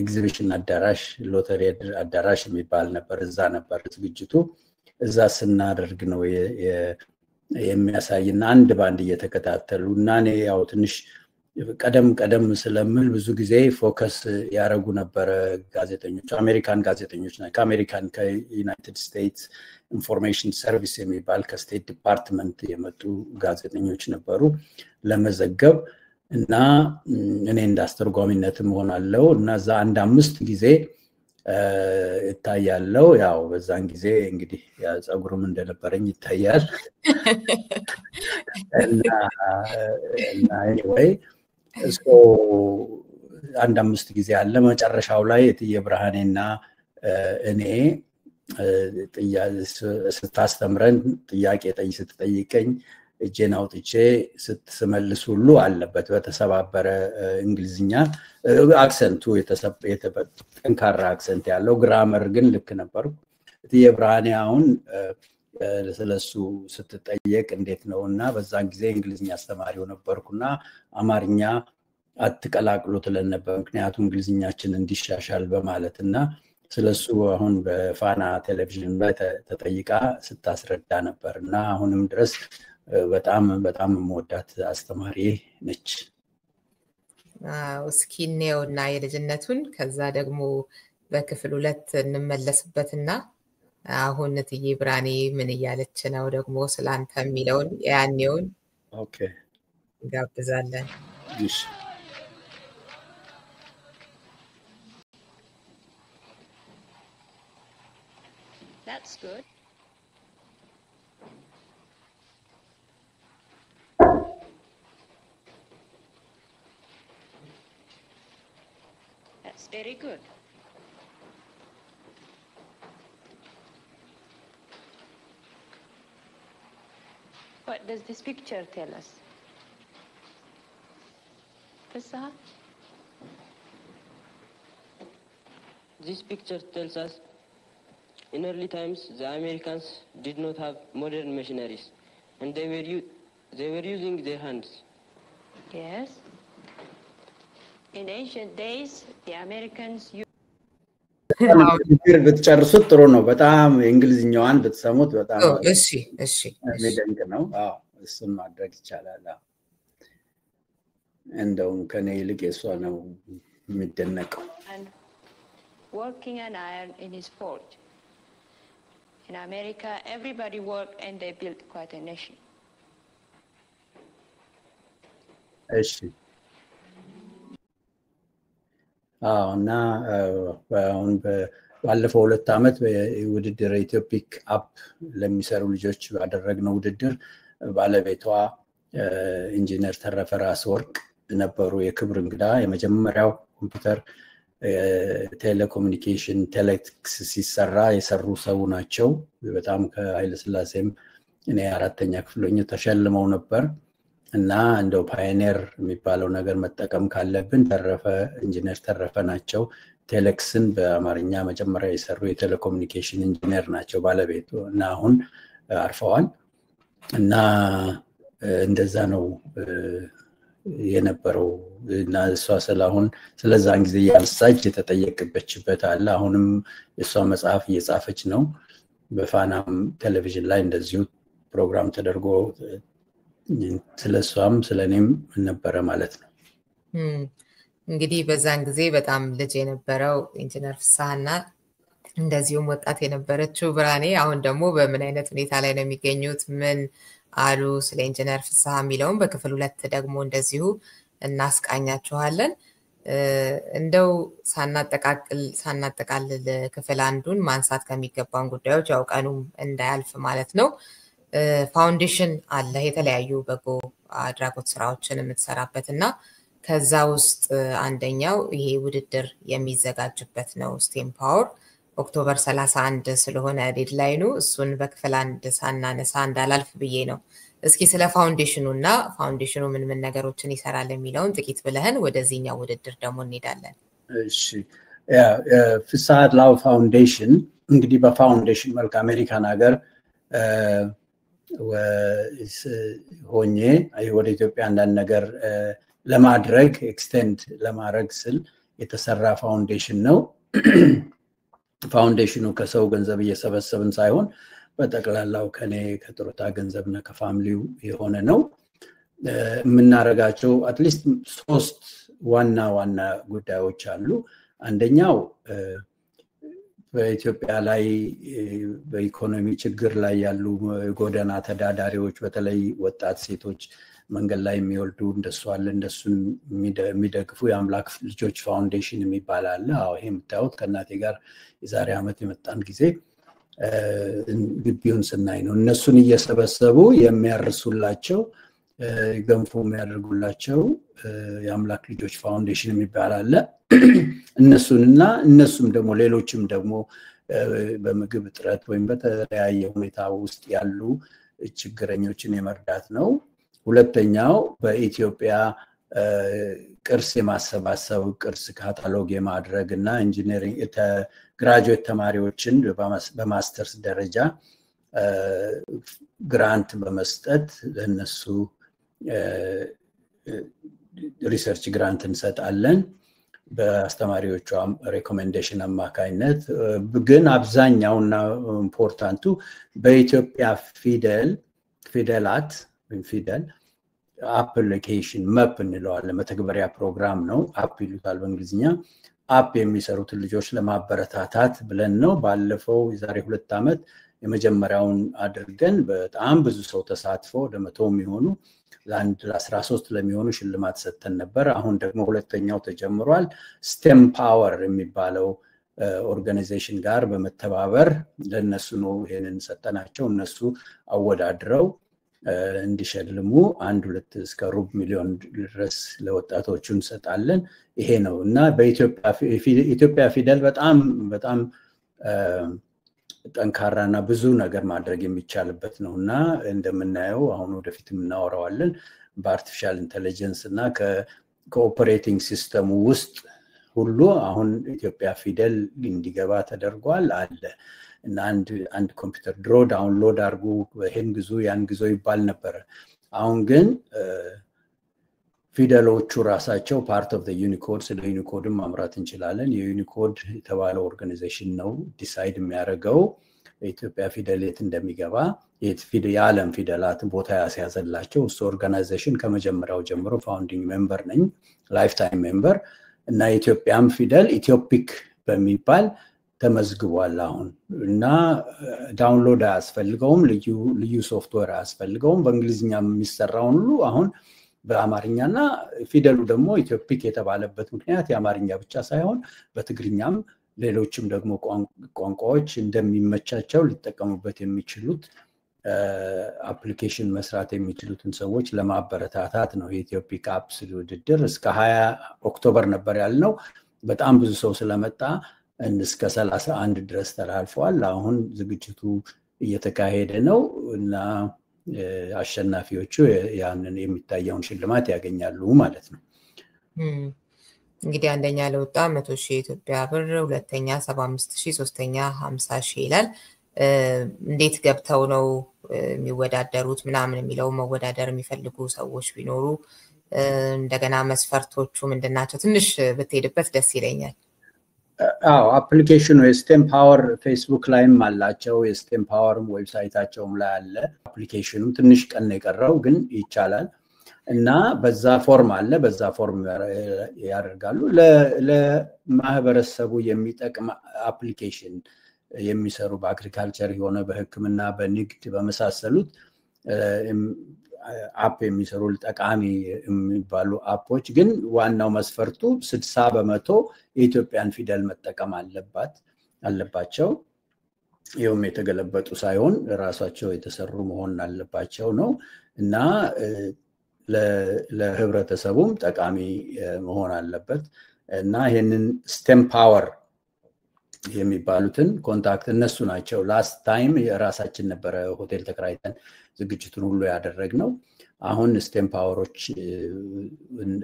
ኤግዚቢሽን አዳራሽ ሎተሪ አዳራሽ የሚባል ነበር። እዛ ነበር ዝግጅቱ። እዛ ስናደርግ ነው የሚያሳይና አንድ ባንድ እየተከታተሉና እኔ ያው ትንሽ ቀደም ስለምል ብዙ ጊዜ ፎከስ ያረጉ ነበር ጋዜጠኞች አሜሪካን ጋዜጠኞች ናቸው። ከአሜሪካን ከዩናይትድ ስቴትስ ኢንፎርሜሽን ሰርቪስ የሚባል ከስቴት ዲፓርትመንት የመጡ ጋዜጠኞች ነበሩ ለመዘገብ እና እኔ እንዳስተርጓሚነትም ሆናለሁ እና እዛ አንድ 5 ጊዜ ይታያለው። ያው በዛን ጊዜ እንግዲህ ጸጉሩም እንደነበረኝ ይታያል እና anyway አንድ 5 ጊዜ አለ። መጨረሻው ላይ እትዬ ብርሃኔና እኔ ስታስተምረን ጥያቄ ስትጠይቀኝ እጄን አውጥቼ ስትመልስ ሁሉ አለበት በተሰባበረ እንግሊዝኛ አክሰንቱ ጠንካራ አክሰንት ያለው ግራመር ግን ልክ ነበር። እትዬ ብርሃኔ አሁን ስለሱ ስትጠየቅ እንዴት ነውና በዛን ጊዜ እንግሊዝኛ አስተማሪው ነበርኩና አማርኛ አትቀላቅሉ ትለን ነበር ምክንያቱም እንግሊዝኛችን እንዲሻሻል በማለትና ስለሱ አሁን በፋና ቴሌቪዥን ላይ ተጠይቃ ስታስረዳ ነበርና አሁንም ድረስ በጣም መወዳት አስተማሪ ነች። እስኪ ነውና የልጅነቱን ከዛ ደግሞ በክፍል 2 እንመለስበትና አሁን እትዬ ብርሃኔ ምን እያለች ነው ደግሞ ስላንተ የሚለውን ያኔውን ኦኬ ጋብዛለን። እሺ That's good. That's very good. What does this picture tell us? Fissa? This picture tells us in early times the Americans did not have modern machineries and they were using their hands. Yes. In ancient days, the Americans used ብትጨርሱት ጥሩ ነው። በጣም እንግሊዝኛዋን ብትሰሙት በጣም እሺ የሚደንቅ ነው። አዎ እሱን ማድረግ ይቻላል። እንደውም ከኔ ይልቅ የሷ ነው የሚደነቀው። working an iron in his forge. In America, everybody worked and they built quite a nation. እሺ እና አሁን ባለፈው 2 ዓመት በውድድር ኢትዮፒክ አፕ ለሚሰሩ ልጆች ባደረግነው ውድድር ባለቤቷ ኢንጂነር ተረፈ ራስወርቅ ነበሩ የክብር እንግዳ። የመጀመሪያው ኮምፒውተር ቴሌኮሙኒኬሽን ቴሌክስ ሲሰራ የሰሩ ሰው ናቸው። በጣም ከኃይለ ሥላሴም እኔ 4ኛ ክፍል ሆኜ ተሸልመው ነበር እና እንደው ፓዮኒር የሚባለው ነገር መጠቀም ካለብን ተረፈ ኢንጂነር ተረፈ ናቸው። ቴሌክስን በአማርኛ መጀመሪያ የሰሩ የቴሌኮሙኒኬሽን ኢንጂነር ናቸው ባለቤቱ እና አሁን አርፈዋል። እና እንደዛ ነው የነበረው። እና እሷ ስለአሁን ስለዛን ጊዜ ያልሳጅ የተጠየቀበችበት አለ። አሁንም የሷ መጽሐፍ እየጻፈች ነው። በፋናም ቴሌቪዥን ላይ እንደዚሁ ፕሮግራም ተደርጎ ስለሷም ስለኔም ነበረ ማለት ነው። እንግዲህ በዛን ጊዜ በጣም ልጅ የነበረው ኢንጂነር ፍሳሐና እንደዚሁም ወጣት የነበረችው ብርሃኔ አሁን ደግሞ በምን አይነት ሁኔታ ላይ ነው የሚገኙት፣ ምን አሉ ስለ ኢንጂነር ፍሳሐ የሚለውን በክፍል 2 ደግሞ እንደዚሁ እናስቃኛችኋለን። እንደው ሳናጠቃልል ክፍል 1ን ማንሳት ከሚገባን ጉዳዮች ያው ቀኑም እንዳያልፍ ማለት ነው። ፋውንዴሽን አለ የተለያዩ በጎ አድራጎት ስራዎችን የምትሰራበትና ከዛ ውስጥ አንደኛው ይሄ ውድድር የሚዘጋጅበት ነው። ስቴም ፓወር ኦክቶበር 31 ስለሆነ ዴድላይኑ እሱን በክፍል 1 ሳናነሳ እንዳላልፍ ብዬ ነው። እስኪ ስለ ፋውንዴሽኑና ፋውንዴሽኑ ምን ነገሮችን ይሰራል የሚለውን ጥቂት ብለህን ወደዚህኛው ውድድር ደግሞ እንሄዳለን። እሺ ፍሳሐ ላው ፋውንዴሽን እንግዲህ በፋውንዴሽን መልክ አሜሪካን ሀገር ሆኜ ወደ ኢትዮጵያ አንዳንድ ነገር ለማድረግ ኤክስቴንድ ለማድረግ ስል የተሰራ ፋውንዴሽን ነው። ፋውንዴሽኑ ከሰው ገንዘብ እየሰበሰብን ሳይሆን በጠቅላላው ከኔ ከጥሮታ ገንዘብና ከፋሚሊው የሆነ ነው። የምናረጋቸው አትሊስት 3 ዋና ጉዳዮች አሉ። አንደኛው በኢትዮጵያ ላይ በኢኮኖሚ ችግር ላይ ያሉ ጎዳና ተዳዳሪዎች በተለይ ወጣት ሴቶች መንገድ ላይ የሚወልዱ እንደሱን የሚደግፉ የአምላክ ልጆች ፋውንዴሽን የሚባል አለ። አዎ ይሄ የምታዩት ከእናቴ ጋር የዛሬ ዓመት የመጣን ጊዜ ግቢውን ስናይ ነው። እነሱን እየሰበሰቡ የሚያርሱላቸው ገንፎ የሚያደርጉላቸው የአምላክ ልጆች ፋውንዴሽን የሚባል አለ። እነሱም ደግሞ ሌሎችም ደግሞ በምግብ እጥረት ወይም በተለያየ ሁኔታ ውስጥ ያሉ ችግረኞችን የመርዳት ነው። ሁለተኛው በኢትዮጵያ ቅርስ የማሰባሰብ ቅርስ ካታሎግ የማድረግ እና ኢንጂነሪንግ ግራጁዌት ተማሪዎችን በማስተርስ ደረጃ ግራንት በመስጠት ለነሱ ሪሰርች ግራንት እንሰጣለን በአስተማሪዎቹ ሬኮሜንዴሽን አማካይነት። ግን አብዛኛውና ኢምፖርታንቱ በኢትዮጵያ ፊደላት ፊደል አፕሊኬሽን መፕ እንለዋለን መተግበሪያ ፕሮግራም ነው። አፕ ይሉታል በእንግሊዝኛ። አፕ የሚሰሩትን ልጆች ለማበረታታት ብለን ነው። ባለፈው የዛሬ 2 ዓመት የመጀመሪያውን አድርገን በጣም ብዙ ሰው ተሳትፎ ወደ 100 የሚሆኑ ለአንድ 13 ለሚሆኑ ሽልማት ሰጥተን ነበር። አሁን ደግሞ ሁለተኛው ተጀምሯል። ስቴም ፓወር የሚባለው ኦርጋናይዜሽን ጋር በመተባበር ለነሱ ነው ይሄንን ሰጠናቸው። እነሱ አወዳድረው እንዲሸልሙ 1-2 እስከ ሩብ ሚሊዮን ድረስ ለወጣቶቹ እንሰጣለን። ይሄ ነው እና በኢትዮጵያ ፊደል በጣም በጣም ጠንካራና ብዙ ነገር ማድረግ የሚቻልበት ነውና እንደምናየው አሁን ወደፊት እናወራዋለን በአርቲፊሻል ኢንተለጀንስ እና ከኦፐሬቲንግ ሲስተሙ ውስጥ ሁሉ አሁን ኢትዮጵያ ፊደል እንዲገባ ተደርጓል አለ እና አንድ ኮምፒውተር ድሮ ዳውንሎድ አድርጉ ይሄን ግዙ ያን ግዙ ይባል ነበር። አሁን ግን ፊደሎቹ ራሳቸው ፓርት ኦፍ ዘ ዩኒኮድ ስለ ዩኒኮድም ማምራት እንችላለን። የዩኒኮድ የተባለው ኦርጋናይዜሽን ነው ዲሳይድ የሚያደርገው ኢትዮጵያ ፊደል የት እንደሚገባ የዓለም ፊደላት ቦታ ያስያዘላቸው እሱ ኦርጋናይዜሽን ከመጀመሪያው ጀምሮ ፋውንዲንግ ሜምበር ነኝ ላይፍ ታይም ሜምበር እና የኢትዮጵያም ፊደል ኢትዮፒክ በሚባል ተመዝግቧል አሁን እና ዳውንሎድ አያስፈልገውም ልዩ ሶፍትዌር አያስፈልገውም በእንግሊዝኛ የሚሰራውን ሁሉ አሁን በአማርኛና ፊደሉ ደግሞ ኢትዮፒክ የተባለበት ምክንያት የአማርኛ ብቻ ሳይሆን በትግርኛም ሌሎችም ደግሞ ቋንቋዎች እንደሚመቻቸው ሊጠቀሙበት የሚችሉት አፕሊኬሽን መስራት የሚችሉትን ሰዎች ለማበረታታት ነው የኢትዮፒክ አፕስ ውድድር እስከ 20 ኦክቶበር ነበር ያልነው በጣም ብዙ ሰው ስለመጣ እስከ 31 ድረስ ተላልፏል አሁን ዝግጅቱ እየተካሄደ ነው እና አሸናፊዎቹ ያንን የሚታየውን ሽልማት ያገኛሉ ማለት ነው እንግዲህ አንደኛ ለወጣ 100,000 ኢትዮጵያ ብር ሁለተኛ 75,000 ሶስተኛ 50,000 ይላል እንዴት ገብተው ነው የሚወዳደሩት ምናምን የሚለው መወዳደር የሚፈልጉ ሰዎች ቢኖሩ እንደገና መስፈርቶቹ ምንድናቸው ትንሽ ብትሄድበት ደስ ይለኛል አፕሊኬሽኑ የስቴም ፓወር ፌስቡክ ላይም አላቸው የስቴም ፓወርም ዌብሳይታቸውም ላይ አለ አፕሊኬሽኑ ትንሽ ቀን የቀረው ግን ይቻላል እና በዛ ፎርም አለ በዛ ፎርም ያደርጋሉ ለማህበረሰቡ የሚጠቅም አፕሊኬሽን የሚሰሩ በአግሪካልቸር የሆነ በህክምና በንግድ በመሳሰሉት አፕ የሚሰሩ ጠቃሚ የሚባሉ አፖች ግን ዋናው መስፈርቱ 60% የኢትዮጵያን ፊደል መጠቀም አለባቸው ይሄም የተገለበጡ ሳይሆን ራሳቸው የተሰሩ መሆን አለባቸው ነው እና ለህብረተሰቡም ጠቃሚ መሆን አለበት እና ይሄንን ስቴም ፓወር የሚባሉትን ኮንታክት እነሱ ናቸው ላስት ታይም የራሳችን ነበር ሆቴል ተከራይተን ዝግጅቱን ሁሉ ያደረግነው አሁን ስቴም ፓወሮች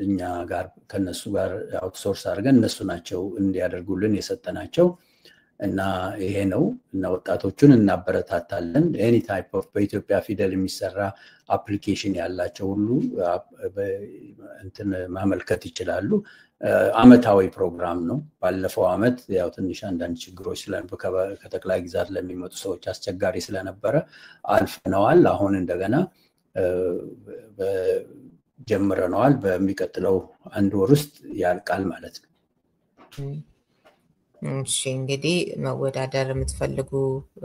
እኛ ጋር ከነሱ ጋር አውትሶርስ አድርገን እነሱ ናቸው እንዲያደርጉልን የሰጠናቸው እና ይሄ ነው እና ወጣቶቹን እናበረታታለን ኤኒ ታይፕ ኦፍ በኢትዮጵያ ፊደል የሚሰራ አፕሊኬሽን ያላቸው ሁሉ እንትን ማመልከት ይችላሉ አመታዊ ፕሮግራም ነው ባለፈው አመት ያው ትንሽ አንዳንድ ችግሮች ከጠቅላይ ግዛት ለሚመጡ ሰዎች አስቸጋሪ ስለነበረ አልፈነዋል አሁን እንደገና ጀምረናል በሚቀጥለው አንድ ወር ውስጥ ያልቃል ማለት ነው እሺ እንግዲህ መወዳደር የምትፈልጉ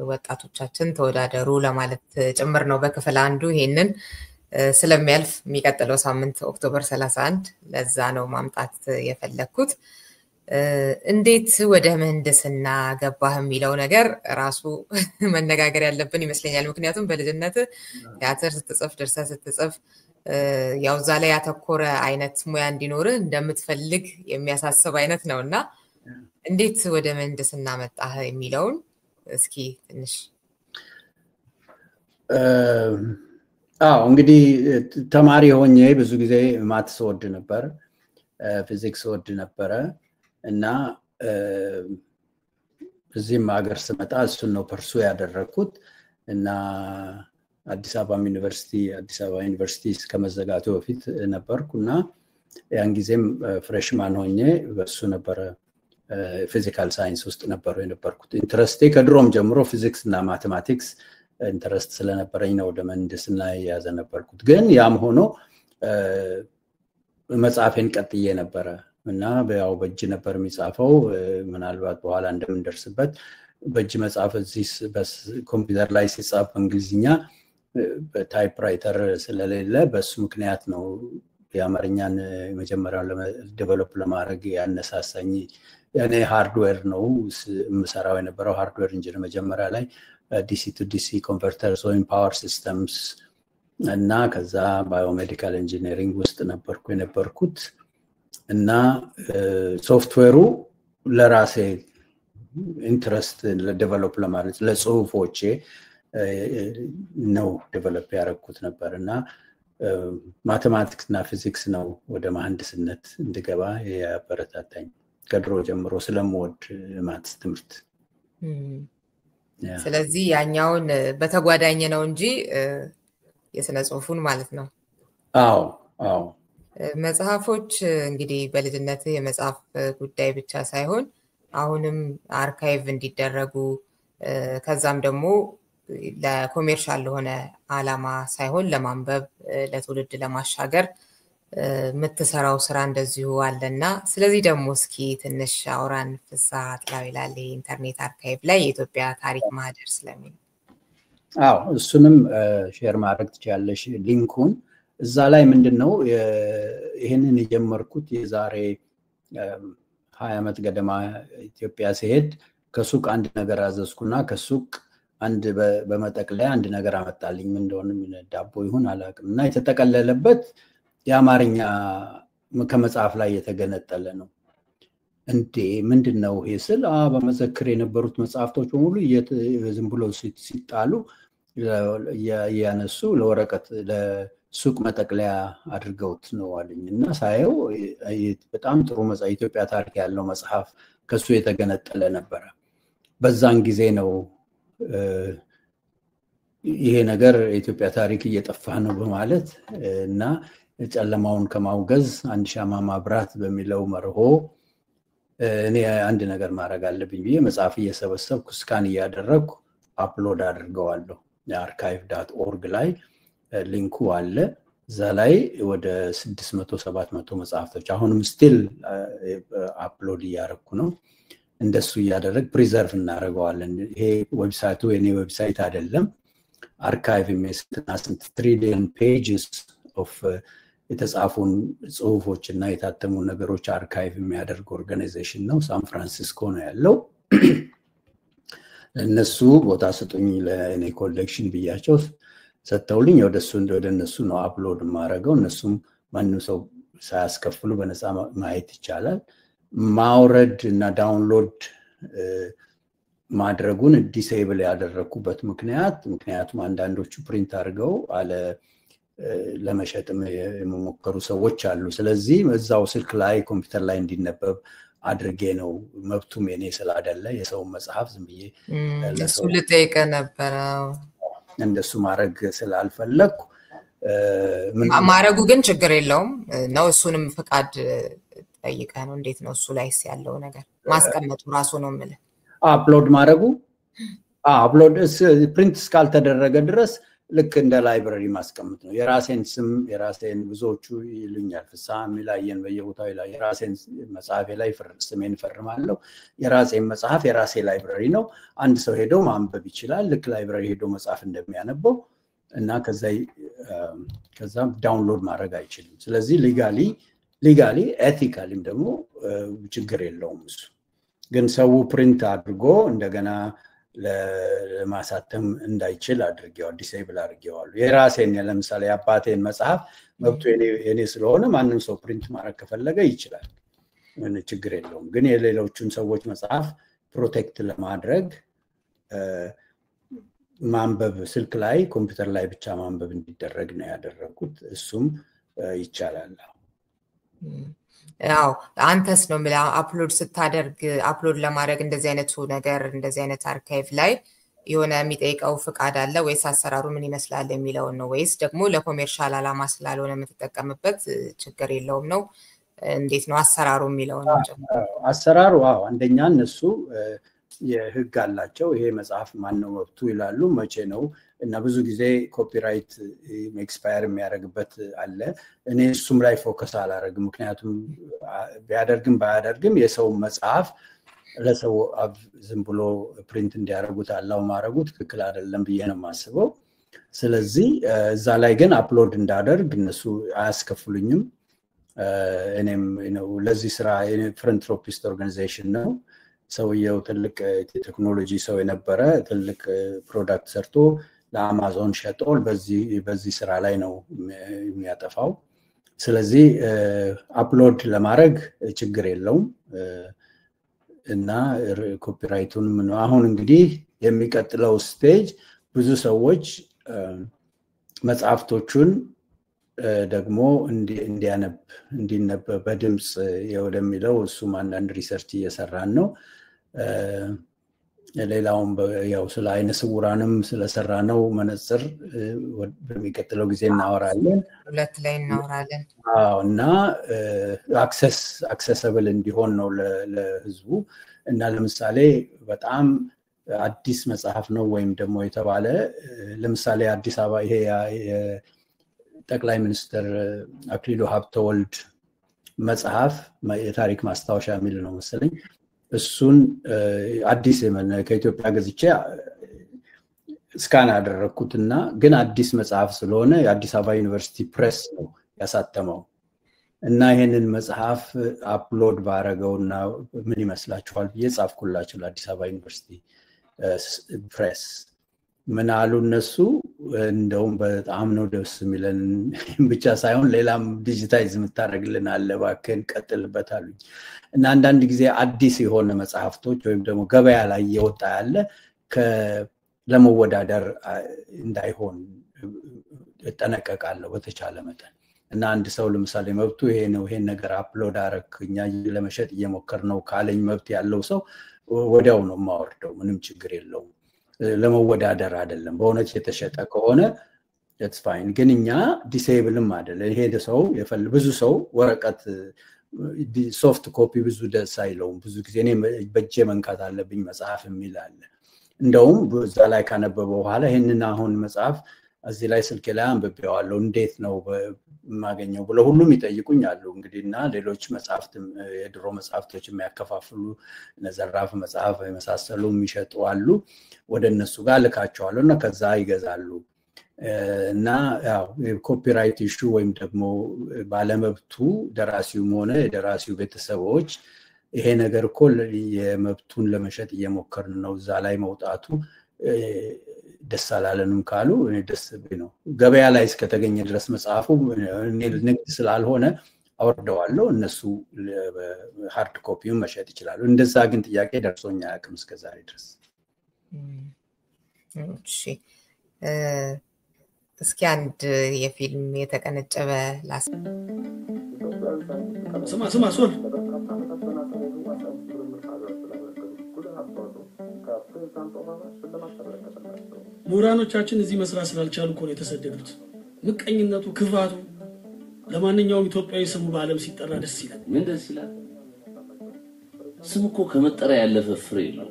ወጣቶቻችን ተወዳደሩ ለማለት ጭምር ነው በክፍል አንዱ ይሄንን ስለሚያልፍ የሚቀጥለው ሳምንት ኦክቶበር 31 ለዛ ነው ማምጣት የፈለኩት እንዴት ወደ ምህንድስና ገባህ የሚለው ነገር ራሱ መነጋገር ያለብን ይመስለኛል ምክንያቱም በልጅነት ቲያትር ስትጽፍ ድርሰት ስትጽፍ ያው እዛ ላይ ያተኮረ አይነት ሙያ እንዲኖር እንደምትፈልግ የሚያሳስብ አይነት ነውና እንዴት ወደ ምህንድስና መጣህ የሚለውን እስኪ ትንሽ እንግዲህ ተማሪ ሆኜ ብዙ ጊዜ ማትስ ወድ ነበር ፊዚክስ ወድ ነበረ እና እዚህም ሀገር ስመጣ እሱን ነው ፐርሱ ያደረኩት እና አዲስ አበባ ዩኒቨርሲቲ እስከመዘጋቱ በፊት ነበርኩና ያን ጊዜም ፍሬሽማን ሆኜ በሱ ነበር ፊዚካል ሳይንስ ውስጥ ነበር የነበርኩት ኢንትረስቴ ከድሮም ጀምሮ ፊዚክስ እና ማቴማቲክስ ኢንትረስት ስለነበረኝ ነው ወደ ምህንድስና ያዘ ነበርኩት ግን ያም ሆኖ መጽሐፌን ቀጥዬ ነበር እና ያው በእጅ ነበር የሚጻፈው ምናልባት በኋላ እንደምንደርስበት በእጅ መጻፍ እዚህ በኮምፒውተር ላይ ሲጻፍ በእንግሊዝኛ በታይፕራይተር ስለሌለ በሱ ምክንያት ነው የአማርኛን መጀመሪያውን ዴቨሎፕ ለማድረግ ያነሳሳኝ። ያኔ ሃርድዌር ነው የምሰራው የነበረው ሃርድዌር እንጂ መጀመሪያ ላይ ዲሲ ቱ ዲሲ ኮንቨርተርስ ወይም ፓወር ሲስተምስ እና ከዛ ባዮሜዲካል ኢንጂነሪንግ ውስጥ የነበርኩት እና ሶፍትዌሩ ለራሴ ኢንትረስት ለዴቨሎፕ ለማድረግ ለጽሁፎቼ ነው ዴቨሎፕ ያደረኩት ነበርና ማቴማቲክስ እና ፊዚክስ ነው ወደ መሐንዲስነት እንድገባ ያበረታታኝ ከድሮ ጀምሮ ስለምወድ ማትስ ትምህርት። ስለዚህ ያኛውን በተጓዳኝ ነው እንጂ የስነ ጽሁፉን ማለት ነው። አዎ መጽሐፎች እንግዲህ በልጅነት የመጽሐፍ ጉዳይ ብቻ ሳይሆን አሁንም አርካይቭ እንዲደረጉ ከዛም ደግሞ ለኮሜርሻል ለሆነ አላማ ሳይሆን ለማንበብ ለትውልድ ለማሻገር የምትሰራው ስራ እንደዚሁ አለና ስለዚህ ደግሞ እስኪ ትንሽ አውራን ፍስሐ ጥላው ይላል ኢንተርኔት አርካይቭ ላይ የኢትዮጵያ ታሪክ ማህደር ስለሚል። እሱንም ሼር ማድረግ ትችላለሽ ሊንኩን። እዛ ላይ ምንድነው ይሄንን የጀመርኩት የዛሬ 20 ዓመት ገደማ ኢትዮጵያ ሲሄድ ከሱቅ አንድ ነገር አዘዝኩና ከሱቅ አንድ በመጠቅለያ አንድ ነገር አመጣልኝ። ምን እንደሆነ ዳቦ ይሁን አላውቅም እና የተጠቀለለበት የአማርኛ ከመጽሐፍ ላይ የተገነጠለ ነው። እንዴ ምንድነው ይሄ ስል በመዘክር የነበሩት መጽሐፍቶች በሙሉ ዝም ብሎ ሲጣሉ ያነሱ ለወረቀት ለሱቅ መጠቅለያ አድርገውት ነው አለኝና ሳየው በጣም ጥሩ መጽሐፍ ኢትዮጵያ ታሪክ ያለው መጽሐፍ ከሱ የተገነጠለ ነበር። በዛን ጊዜ ነው ይሄ ነገር የኢትዮጵያ ታሪክ እየጠፋ ነው በማለት እና ጨለማውን ከማውገዝ አንድ ሻማ ማብራት በሚለው መርሆ እኔ አንድ ነገር ማድረግ አለብኝ ብዬ መጽሐፍ እየሰበሰብኩ ስካን እያደረግኩ አፕሎድ አድርገዋለሁ። archive.org ላይ ሊንኩ አለ። እዛ ላይ ወደ 600-700 መጽሐፍቶች አሁንም ስቲል አፕሎድ እያደረግኩ ነው። እንደሱ እያደረግ ፕሪዘርቭ እናደርገዋለን። ይሄ ዌብሳይቱ የኔ ዌብሳይት አይደለም። አርካይቭ የሚስትና 3 ትሪሊየን ፔጅስ ኦፍ የተጻፉን ጽሁፎች እና የታተሙ ነገሮች አርካይቭ የሚያደርግ ኦርጋናይዜሽን ነው። ሳን ፍራንሲስኮ ነው ያለው። እነሱ ቦታ ስጡኝ ለእኔ ኮሌክሽን ብያቸው ሰጥተውልኝ ወደ እነሱ ነው አፕሎድ ማድረገው። እነሱም ማንም ሰው ሳያስከፍሉ በነፃ ማየት ይቻላል። ማውረድ እና ዳውንሎድ ማድረጉን ዲሴብል ያደረኩበት ምክንያቱም አንዳንዶቹ ፕሪንት አድርገው አለ ለመሸጥም የመሞከሩ ሰዎች አሉ። ስለዚህ እዛው ስልክ ላይ ኮምፒውተር ላይ እንዲነበብ አድርጌ ነው። መብቱም የኔ ስላይደለ የሰው መጽሐፍ ዝም ብዬ እሱ ልጠይቀ ነበር። እንደሱ ማድረግ ስላልፈለኩ ማድረጉ ግን ችግር የለውም ነው። እሱንም ፍቃድ ጠይቀ ነው። እንዴት ነው እሱ ላይስ ያለው ነገር ማስቀመጡ ራሱ ነው ማለት አፕሎድ ማድረጉ አፕሎድ ፕሪንት እስካልተደረገ ድረስ ልክ እንደ ላይብረሪ ማስቀመጥ ነው። የራሴን ስም የራሴን ብዙዎቹ ይሉኛል ፍስሐ ሚላየን በየቦታው ይላል። የራሴን መጽሐፍ ላይ ስሜን ፈርማለሁ። የራሴን መጽሐፍ የራሴ ላይብረሪ ነው። አንድ ሰው ሄዶ ማንበብ ይችላል ልክ ላይብረሪ ሄዶ መጽሐፍ እንደሚያነበው እና ከዛ ዳውንሎድ ማድረግ አይችልም። ስለዚህ ሊጋሊ ኤቲካሊም ደግሞ ችግር የለውም። እሱ ግን ሰው ፕሪንት አድርጎ እንደገና ለማሳተም እንዳይችል አድርጌው ዲሴብል አድርጌዋለሁ። የራሴን ለምሳሌ አባቴን መጽሐፍ መብቱ የኔ ስለሆነ ማንም ሰው ፕሪንት ማድረግ ከፈለገ ይችላል። ምን ችግር የለውም። ግን የሌሎቹን ሰዎች መጽሐፍ ፕሮቴክት ለማድረግ ማንበብ ስልክ ላይ ኮምፒውተር ላይ ብቻ ማንበብ እንዲደረግ ነው ያደረኩት። እሱም ይቻላል። ያው አንተስ ነው ማለት አፕሎድ ስታደርግ አፕሎድ ለማድረግ እንደዚህ አይነቱ ነገር እንደዚህ አይነት አርካይቭ ላይ የሆነ የሚጠይቀው ፍቃድ አለ ወይስ አሰራሩ ምን ይመስላል የሚለው ነው ወይስ ደግሞ ለኮሜርሻል አላማ ስላልሆነ የምትጠቀምበት ችግር የለውም ነው? እንዴት ነው አሰራሩ የሚለው ነው? አሰራሩ አንደኛ እነሱ የህግ አላቸው። ይሄ መጽሐፍ ማን ነው መብቱ ይላሉ። መቼ ነው እና ብዙ ጊዜ ኮፒራይት ኤክስፓየር የሚያደርግበት አለ። እኔ እሱም ላይ ፎከስ አላደርግም። ምክንያቱም ቢያደርግም ባያደርግም የሰው መጽሐፍ ለሰው ዝም ብሎ ፕሪንት እንዲያደርጉት አላው ማድረጉ ትክክል አይደለም ብዬ ነው የማስበው። ስለዚህ እዛ ላይ ግን አፕሎድ እንዳደርግ እነሱ አያስከፍሉኝም። እኔም ለዚህ ስራ ፍረንትሮፒስት ኦርጋናይዜሽን ነው። ሰውየው ትልቅ ቴክኖሎጂ ሰው የነበረ ትልቅ ፕሮዳክት ሰርቶ ለአማዞን ሸጦ በዚህ ስራ ላይ ነው የሚያጠፋው። ስለዚህ አፕሎድ ለማድረግ ችግር የለውም እና ኮፒራይቱን አሁን እንግዲህ የሚቀጥለው ስቴጅ ብዙ ሰዎች መጽሐፍቶቹን ደግሞ እንዲነበብ በድምጽ ወደሚለው እሱም አንዳንድ ሪሰርች እየሰራን ነው። ሌላውም ያው ስለ አይነ ስውራንም ስለሰራ ነው መነጽር በሚቀጥለው ጊዜ እናወራለን። ሁለት ላይ እናወራለን። እና አክሰሰብል እንዲሆን ነው ለህዝቡ። እና ለምሳሌ በጣም አዲስ መጽሐፍ ነው ወይም ደግሞ የተባለ ለምሳሌ አዲስ አበባ ይሄ ጠቅላይ ሚኒስትር አክሊሉ ሀብተወልድ መጽሐፍ የታሪክ ማስታወሻ የሚል ነው መሰለኝ። እሱን አዲስ ከኢትዮጵያ ገዝቼ ስካን አደረኩትና ግን አዲስ መጽሐፍ ስለሆነ የአዲስ አበባ ዩኒቨርሲቲ ፕሬስ ነው ያሳተመው እና ይሄንን መጽሐፍ አፕሎድ ባረገውና ምን ይመስላችኋል ብዬ ጻፍኩላችሁ ለአዲስ አበባ ዩኒቨርሲቲ ፕሬስ። ምን አሉ እነሱ እንደውም በጣም ነው ደስ የሚለን ብቻ ሳይሆን ሌላም ዲጂታይዝ የምታደርግልን አለ እባክህን ቀጥልበት አሉኝ። እና አንዳንድ ጊዜ አዲስ የሆነ መጽሐፍቶች ወይም ደግሞ ገበያ ላይ እየወጣ ያለ ለመወዳደር እንዳይሆን እጠነቀቃለሁ በተቻለ መጠን። እና አንድ ሰው ለምሳሌ መብቱ ይሄ ነው ይሄን ነገር አፕሎድ አረክ እኛ ለመሸጥ እየሞከር ነው ካለኝ መብት ያለው ሰው ወዲያው ነው የማወርደው፣ ምንም ችግር የለውም። ለመወዳደር አይደለም። በእውነት የተሸጠ ከሆነ that's fine። ግን እኛ ዲሴብልም አይደለም። ይሄ ሰው ብዙ ሰው ወረቀት ሶፍት ኮፒ ብዙ ደስ አይለውም። ብዙ ጊዜ እኔ በእጄ መንካት አለብኝ መጽሐፍ የሚል አለ። እንደውም እዛ ላይ ካነበበው በኋላ ይሄንን አሁን መጽሐፍ እዚህ ላይ ስልኬ ላይ አንብቤዋለሁ እንዴት ነው ማገኘው ብለው ሁሉም ይጠይቁኝ አሉ። እንግዲህና ሌሎች መጽሐፍትም የድሮ መጽሐፍቶች የሚያከፋፍሉ ነዘራፍ መጽሐፍ የመሳሰሉ የሚሸጡ አሉ። ወደ እነሱ ጋር ልካቸዋለሁና ከዛ ይገዛሉ። እና ያው ኮፒራይት ኢሹ ወይም ደግሞ ባለመብቱ ደራሲውም ሆነ የደራሲው ቤተሰቦች ይሄ ነገር እኮ የመብቱን ለመሸጥ እየሞከርን ነው እዛ ላይ መውጣቱ ደስ አላለንም ካሉ እኔ ደስ ነው። ገበያ ላይ እስከተገኘ ድረስ መጽሐፉ ንግድ ስላልሆነ አወርደዋለሁ። እነሱ ሃርድ ኮፒውን መሸጥ ይችላሉ። እንደዛ ግን ጥያቄ ደርሶኛ አያውቅም እስከዛሬ ድረስ። እሺ እስኪ አንድ የፊልም የተቀነጨበ ስማ ሶል ምሁራኖቻችን እዚህ መስራት ስላልቻሉ እኮ ነው የተሰደዱት። ምቀኝነቱ፣ ክፋቱ ለማንኛውም ኢትዮጵያዊ ስሙ በዓለም ሲጠራ ደስ ይላል። ምን ደስ ይላል? ስሙ እኮ ከመጠሪያ ያለፈ ፍሬ ነው።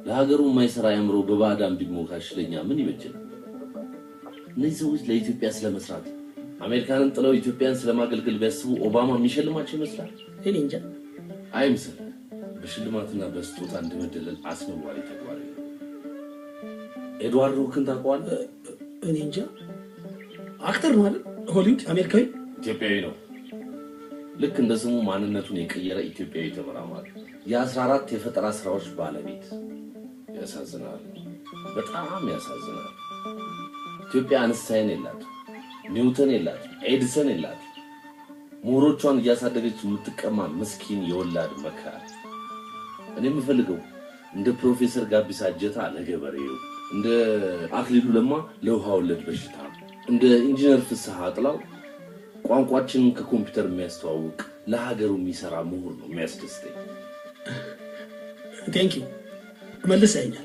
ለሀገሩ የማይሰራ ያምሮ በባዳም ቢሞካሽ ለኛ ምን ይበጀናል? እነዚህ ሰዎች ለኢትዮጵያ ስለመስራት አሜሪካንን ጥለው ኢትዮጵያን ስለማገልገል ቢያስቡ ኦባማ የሚሸልማቸው ይመስላል። እኔ እንጃ። አይምሰል በሽልማትና በስጦታ እንደመደለል አስነዋሪ ተግባር። ኤድዋርድ ሮክን ታውቀዋለህ? እኔ እንጃ። አክተር ነው አይደል? ሆሊውድ አሜሪካዊ፣ ኢትዮጵያዊ ነው። ልክ እንደ ስሙ ማንነቱን የቀየረ ኢትዮጵያዊ ተመራማሪ፣ የ14 የፈጠራ ስራዎች ባለቤት። ያሳዝናል፣ በጣም ያሳዝናል። ኢትዮጵያ አንስታይን የላት፣ ኒውተን የላት፣ ኤዲሰን የላት። ምሁሮቿን እያሳደገች የምትቀማ ምስኪን የወላድ መከራ። እኔ የምፈልገው እንደ ፕሮፌሰር ጋቢሳ ጀታ ለገበሬው፣ እንደ አክሊሉ ለማ ለውሃ ወለድ በሽታ፣ እንደ ኢንጂነር ፍስሐ አጥላው ቋንቋችንን ከኮምፒውተር የሚያስተዋውቅ ለሀገሩ የሚሰራ ምሁር ነው የሚያስደስተኝ። ቴንክ ዩ መልሰኛል።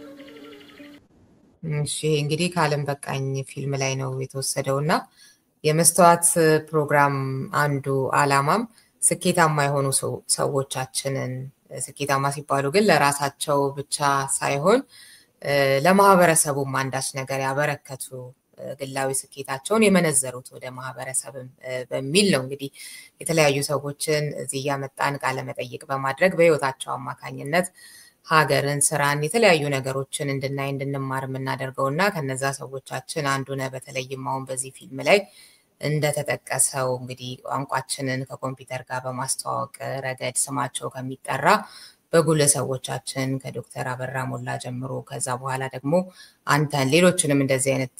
እሺ እንግዲህ ካለም በቃኝ ፊልም ላይ ነው የተወሰደውና የመስተዋት ፕሮግራም አንዱ አላማም ስኬታማ የሆኑ ሰዎቻችንን ስኬታማ ሲባሉ ግን ለራሳቸው ብቻ ሳይሆን ለማህበረሰቡም አንዳች ነገር ያበረከቱ ግላዊ ስኬታቸውን የመነዘሩት ወደ ማህበረሰብም በሚል ነው እንግዲህ የተለያዩ ሰዎችን እዚህ እያመጣን ቃለ መጠይቅ በማድረግ በህይወታቸው አማካኝነት ሀገርን፣ ስራን፣ የተለያዩ ነገሮችን እንድናይ እንድንማር የምናደርገውና ከነዛ ሰዎቻችን አንዱ ነው። በተለይም አሁን በዚህ ፊልም ላይ እንደተጠቀሰው እንግዲህ ቋንቋችንን ከኮምፒውተር ጋር በማስተዋወቅ ረገድ ስማቸው ከሚጠራ በጉልህ ሰዎቻችን ከዶክተር አበራ ሞላ ጀምሮ ከዛ በኋላ ደግሞ አንተን ሌሎችንም እንደዚህ አይነት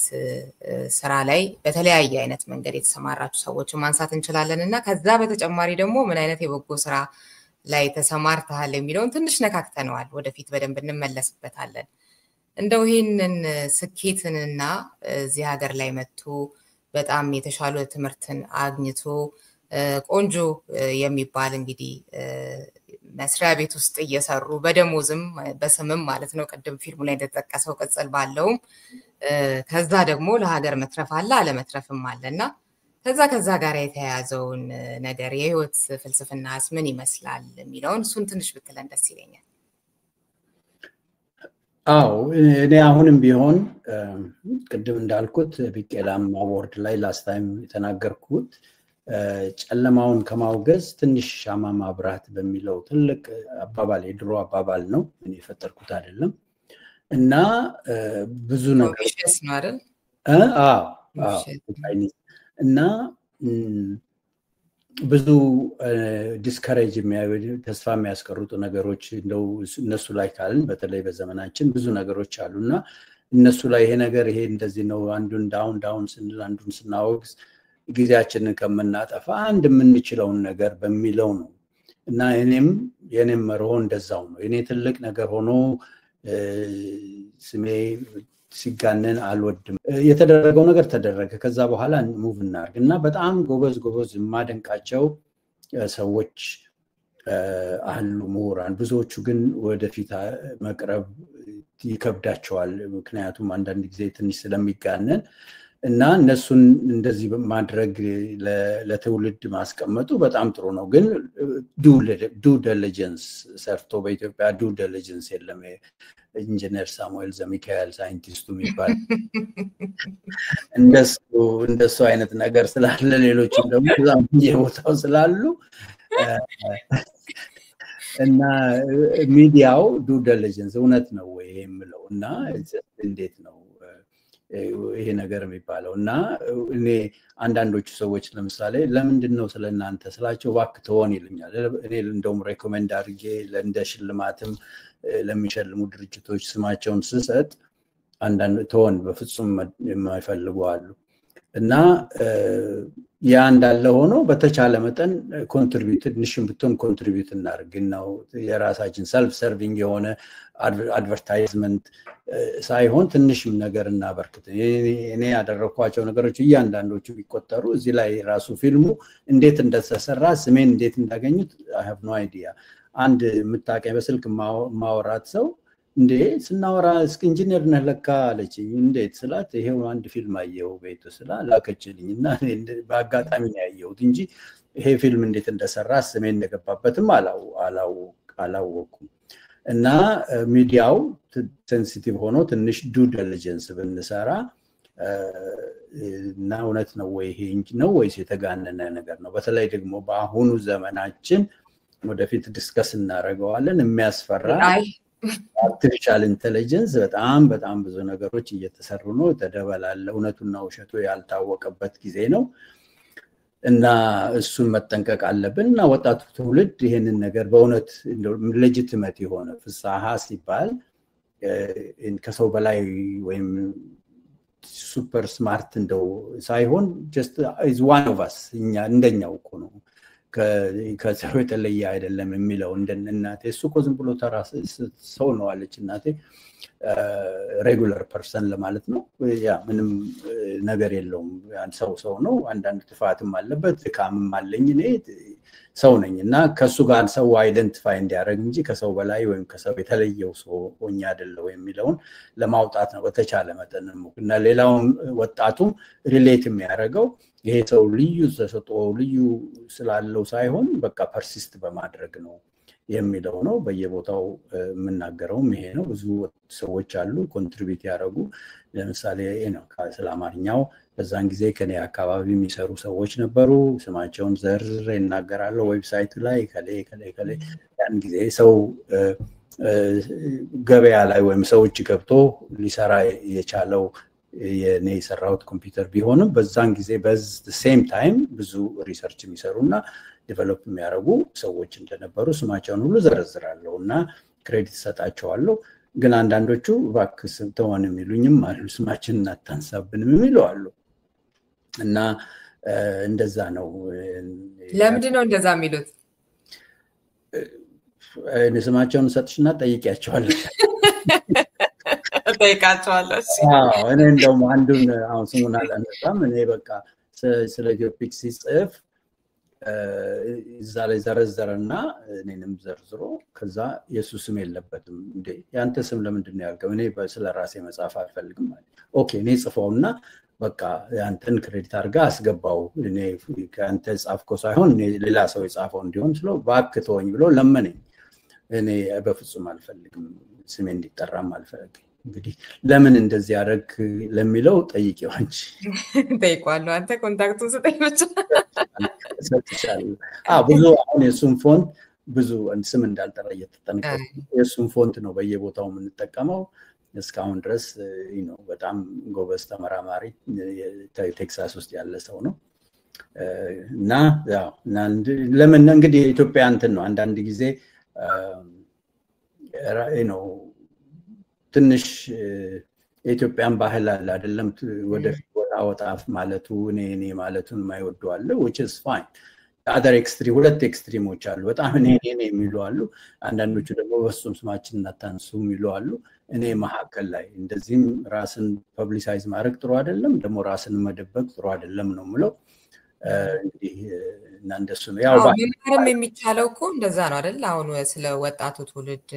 ስራ ላይ በተለያየ አይነት መንገድ የተሰማራችሁ ሰዎችን ማንሳት እንችላለን እና ከዛ በተጨማሪ ደግሞ ምን አይነት የበጎ ስራ ላይ ተሰማርተሃል የሚለውን ትንሽ ነካክተነዋል። ወደፊት በደንብ እንመለስበታለን። እንደው ይህንን ስኬትንና እዚህ ሀገር ላይ መጥቶ በጣም የተሻለ ትምህርትን አግኝቶ ቆንጆ የሚባል እንግዲህ መስሪያ ቤት ውስጥ እየሰሩ በደሞዝም በስምም ማለት ነው ቅድም ፊልሙ ላይ እንደተጠቀሰው ቅጽል ባለውም ከዛ ደግሞ ለሀገር መትረፍ አለ አለመትረፍም አለና ከዛ ጋር የተያያዘውን ነገር የህይወት ፍልስፍናስ ምን ይመስላል የሚለውን እሱን ትንሽ ብትለን ደስ ይለኛል። አዎ እኔ አሁንም ቢሆን ቅድም እንዳልኩት ቢቄላም አዋርድ ላይ ላስት ታይም የተናገርኩት ጨለማውን ከማውገዝ ትንሽ ሻማ ማብራት በሚለው ትልቅ አባባል የድሮ አባባል ነው። እኔ የፈጠርኩት አይደለም እና ብዙ ነገር ነው አይደል? እና ብዙ ዲስከሬጅ የሚያደርጉ ተስፋ የሚያስቀሩጡ ነገሮች እንደው እነሱ ላይ ካልን በተለይ በዘመናችን ብዙ ነገሮች አሉና እነሱ ላይ ይሄ ነገር ይሄ እንደዚህ ነው አንዱን ዳውን ስንል አንዱን ስናወግዝ ጊዜያችንን ከመናጠፋ አንድ የምንችለውን ነገር በሚለው ነው እና የኔም መርሆ እንደዛው ነው። እኔ ትልቅ ነገር ሆኖ ስሜ ሲጋነን አልወድም። የተደረገው ነገር ተደረገ። ከዛ በኋላ ሙቭ እናድርግ እና በጣም ጎበዝ የማደንቃቸው ሰዎች አሉ ምሁራን። ብዙዎቹ ግን ወደፊት መቅረብ ይከብዳቸዋል። ምክንያቱም አንዳንድ ጊዜ ትንሽ ስለሚጋነን እና እነሱን እንደዚህ ማድረግ ለትውልድ ማስቀመጡ በጣም ጥሩ ነው። ግን ዱ ዲሊጀንስ ሰርቶ በኢትዮጵያ ዱ ዲሊጀንስ የለም። ኢንጂነር ሳሙኤል ዘሚካኤል ሳይንቲስቱ የሚባል እንደሱ አይነት ነገር ስላለ ሌሎችም ደግሞ በዛም የቦታው ስላሉ እና ሚዲያው ዱ ዲሊጀንስ እውነት ነው ወይ የምለው እና እንዴት ነው ይሄ ነገር የሚባለው እና እኔ አንዳንዶቹ ሰዎች ለምሳሌ ለምንድነው ስለናንተ ስላቸው እባክህ ተሆን ይሉኛል። እኔ እንደውም ሬኮመንድ አድርጌ ለእንደ ሽልማትም ለሚሸልሙ ድርጅቶች ስማቸውን ስሰጥ አንዳንድ ተሆን በፍጹም የማይፈልጉ አሉ እና ያ እንዳለ ሆኖ በተቻለ መጠን ኮንትሪቢዩት ንሽም ብትሆን ኮንትሪቢዩት እናድርግ ነው የራሳችን ሰልፍ ሰርቪንግ የሆነ አድቨርታይዝመንት ሳይሆን ትንሽም ነገር እናበርክት። እኔ ያደረኳቸው ነገሮች እያንዳንዶቹ ቢቆጠሩ እዚህ ላይ ራሱ ፊልሙ እንዴት እንደተሰራ ስሜን እንዴት እንዳገኙት I have no idea። አንድ ምታቀኝ በስልክ ማወራት ሰው እንዴ ስናወራ እስኪ ኢንጂነር ነህ ለካ አለችኝ። እንዴት ስላት ይሄው አንድ ፊልም አየው ቤቱ ስላ ላከችልኝና በአጋጣሚ ነው ያየሁት እንጂ ይሄ ፊልም እንዴት እንደሰራ ስሜን እንደገባበትም አላወኩም። እና ሚዲያው ሴንሲቲቭ ሆኖ ትንሽ ዱ ዲሊጀንስ ብንሰራ እና እውነት ነው ወይ ይሄ ነው ወይስ የተጋነነ ነገር ነው? በተለይ ደግሞ በአሁኑ ዘመናችን ወደፊት ዲስከስ እናደርገዋለን የሚያስፈራ አርቲፊሻል ኢንተለጀንስ በጣም ብዙ ነገሮች እየተሰሩ ነው። ተደበላለ እውነቱና ውሸቱ ያልታወቀበት ጊዜ ነው እና እሱን መጠንቀቅ አለብን እና ወጣቱ ትውልድ ይሄንን ነገር በእውነት ሌጂቲሜት የሆነ ፍሳሃ ሲባል ከሰው በላይ ወይም ሱፐር ስማርት እንደው ሳይሆን just is one of us እኛ እንደኛው እኮ ነው ከሰው የተለየ አይደለም የሚለው እናቴ እሱ እኮ ዝም ብሎ ተራ ሰው ነው አለች እናቴ። ሬጉላር ፐርሰን ለማለት ነው። ያ ምንም ነገር የለውም። አንድ ሰው ነው። አንዳንድ ጥፋትም አለበት ድካምም አለኝ እኔ ሰው ነኝ እና ከሱ ጋር ሰው አይደንቲፋይ እንዲያደርግ እንጂ ከሰው በላይ ወይም ከሰው የተለየው ሰው ሆኜ አይደለም የሚለውን ለማውጣት ነው በተቻለ መጠን እና ሌላውን ወጣቱም ሪሌት የሚያደርገው ይሄ ሰው ልዩ ተሰጥኦ ልዩ ስላለው ሳይሆን በቃ ፐርሲስት በማድረግ ነው የሚለው ነው። በየቦታው የምናገረውም ይሄ ነው። ብዙ ሰዎች አሉ ኮንትሪቢዩት ያደረጉ። ለምሳሌ ነው ስለ አማርኛው በዛን ጊዜ ከኔ አካባቢ የሚሰሩ ሰዎች ነበሩ። ስማቸውን ዘርዝሬ እናገራለሁ ዌብሳይቱ ላይ ከሌ ያን ጊዜ ሰው ገበያ ላይ ወይም ሰዎች ገብቶ ሊሰራ የቻለው የኔ የሰራሁት ኮምፒውተር ቢሆንም በዛን ጊዜ ሴም ታይም ብዙ ሪሰርች የሚሰሩና ዴቨሎፕ የሚያደርጉ ሰዎች እንደነበሩ ስማቸውን ሁሉ ዘረዝራለሁ እና ክሬዲት ሰጣቸዋለሁ። ግን አንዳንዶቹ እባክህ ተወን የሚሉኝም አሉ፣ ስማችንን አታንሳብንም የሚሉ አሉ። እና እንደዛ ነው። ለምንድን ነው እንደዛ የሚሉት? ስማቸውን ሰጥሽና ጠይቂያቸዋለሁ። ጠይቃቸዋለሁ። እኔ እንደውም አንዱን አሁን ስሙን አላነሳም። እኔ በቃ ስለ ኢትዮፒክ ሲጽፍ እዛ ላይ ዘረዘረና እኔንም ዘርዝሮ ከዛ የሱ ስም የለበትም። እንዴ ያንተ ስም ለምንድን ነው ያልከው? እኔ ስለ ራሴ መጻፍ አልፈልግም ማለት። ኦኬ እኔ ጽፈውና በቃ ያንተን ክሬዲት አድርጋ አስገባው። እኔ ከአንተ ጻፍከው ሳይሆን ሌላ ሰው የጻፈው እንዲሆን ስለው እባክህ ተወኝ ብሎ ለመነኝ። እኔ በፍጹም አልፈልግም፣ ስሜ እንዲጠራም አልፈልግም። እንግዲህ ለምን እንደዚህ ያደረግ ለሚለው ጠይቂው አንቺ። ጠይቋለሁ። አንተ ኮንታክቱን ስጠኝ ብቻ ሰጥቻለሁ። ብዙ አሁን የሱን ፎንት ብዙ ስም እንዳልጠራ እየተጠነቀቁ የሱን ፎንት ነው በየቦታው የምንጠቀመው። እስካሁን ድረስ ነው በጣም ጎበዝ ተመራማሪ ቴክሳስ ውስጥ ያለ ሰው ነው። እና ያው ለምን እንግዲህ ኢትዮጵያ እንትን ነው አንዳንድ ጊዜ ነው ትንሽ የኢትዮጵያን ባህል አለ አይደለም ወደፊት ወጣ ማለቱ እኔ ማለቱን የማይወዱ አለ which is fine። other extreme ሁለት ኤክስትሪሞች አሉ። በጣም እኔ የሚሉ አሉ። አንዳንዶቹ ደግሞ በሱም ስማችንን አታንሱ የሚሉ አሉ። እኔ መሀከል ላይ እንደዚህም ራስን ፐብሊሳይዝ ማድረግ ጥሩ አይደለም፣ ደግሞ ራስን መደበቅ ጥሩ አይደለም ነው የምለው። እንግዲህ እና እንደሱ ነው ያው መማርም የሚቻለው እኮ እንደዛ ነው አይደል? አሁን ስለ ወጣቱ ትውልድ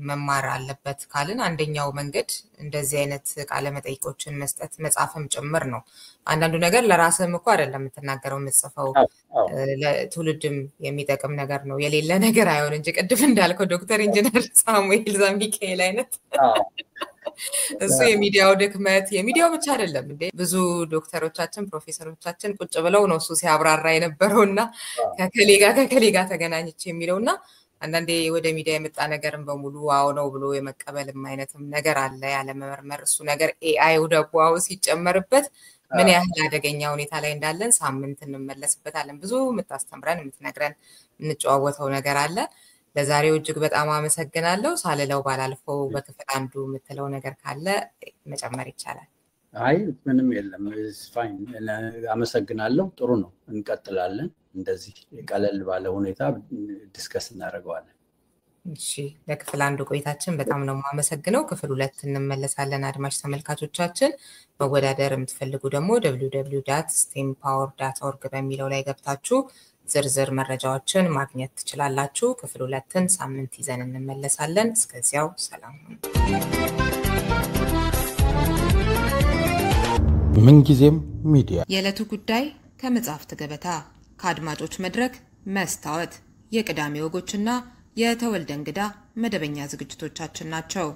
መማር አለበት ካልን አንደኛው መንገድ እንደዚህ አይነት ቃለ መጠይቆችን መስጠት መጻፍም ጭምር ነው። አንዳንዱ ነገር ለራስህም እኮ አይደለም የምትናገረው የምትጽፈው፣ ለትውልድም የሚጠቅም ነገር ነው። የሌለ ነገር አይሆን እንጂ ቅድም እንዳልከው ዶክተር ኢንጂነር ሳሙኤል ዘሚካኤል አይነት እሱ የሚዲያው ድክመት የሚዲያው ብቻ አይደለም እንዴ ብዙ ዶክተሮቻችን ፕሮፌሰሮቻችን ቁጭ ብለው ነው እሱ ሲያብራራ የነበረውና ከከሌ ጋር ተገናኝቼ የሚለውና አንዳንዴ ወደ ሚዲያ የመጣ ነገርን በሙሉ አዎ ነው ብሎ የመቀበልም አይነትም ነገር አለ ያለ መመርመር። እሱ ነገር ኤአይ ወደው ሲጨመርበት ምን ያህል አደገኛ ሁኔታ ላይ እንዳለን ሳምንት እንመለስበታለን። ብዙ የምታስተምረን የምትነግረን እንጨዋወተው ነገር አለ። ለዛሬው እጅግ በጣም አመሰግናለሁ። ሳልለው ባላልፈው በክፍል አንዱ የምትለው ነገር ካለ መጨመር ይቻላል። አይ ምንም የለም ፋይን። አመሰግናለሁ። ጥሩ ነው፣ እንቀጥላለን። እንደዚህ ቀለል ባለ ሁኔታ ዲስከስ እናደርገዋለን። እሺ ለክፍል አንዱ ቆይታችን በጣም ነው የማመሰግነው። ክፍል 2 እንመለሳለን። አድማጭ ተመልካቾቻችን መወዳደር የምትፈልጉ ደግሞ www.stempower.org በሚለው ላይ ገብታችሁ ዝርዝር መረጃዎችን ማግኘት ትችላላችሁ። ክፍል 2ን ሳምንት ይዘን እንመለሳለን። እስከዚያው ሰላም ሁኑ። ምንጊዜም ሚዲያ የዕለቱ ጉዳይ ከመጽሐፍት ገበታ ከአድማጮች መድረክ መስታወት የቅዳሜ ወጎችና የተወልደ እንግዳ መደበኛ ዝግጅቶቻችን ናቸው።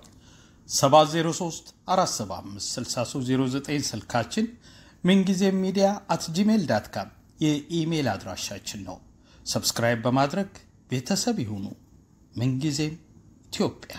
703-475-6309 ስልካችን፣ ምንጊዜም media@gmail.com የኢሜል አድራሻችን ነው። ሰብስክራይብ በማድረግ ቤተሰብ ይሁኑ። ምንጊዜም ኢትዮጵያ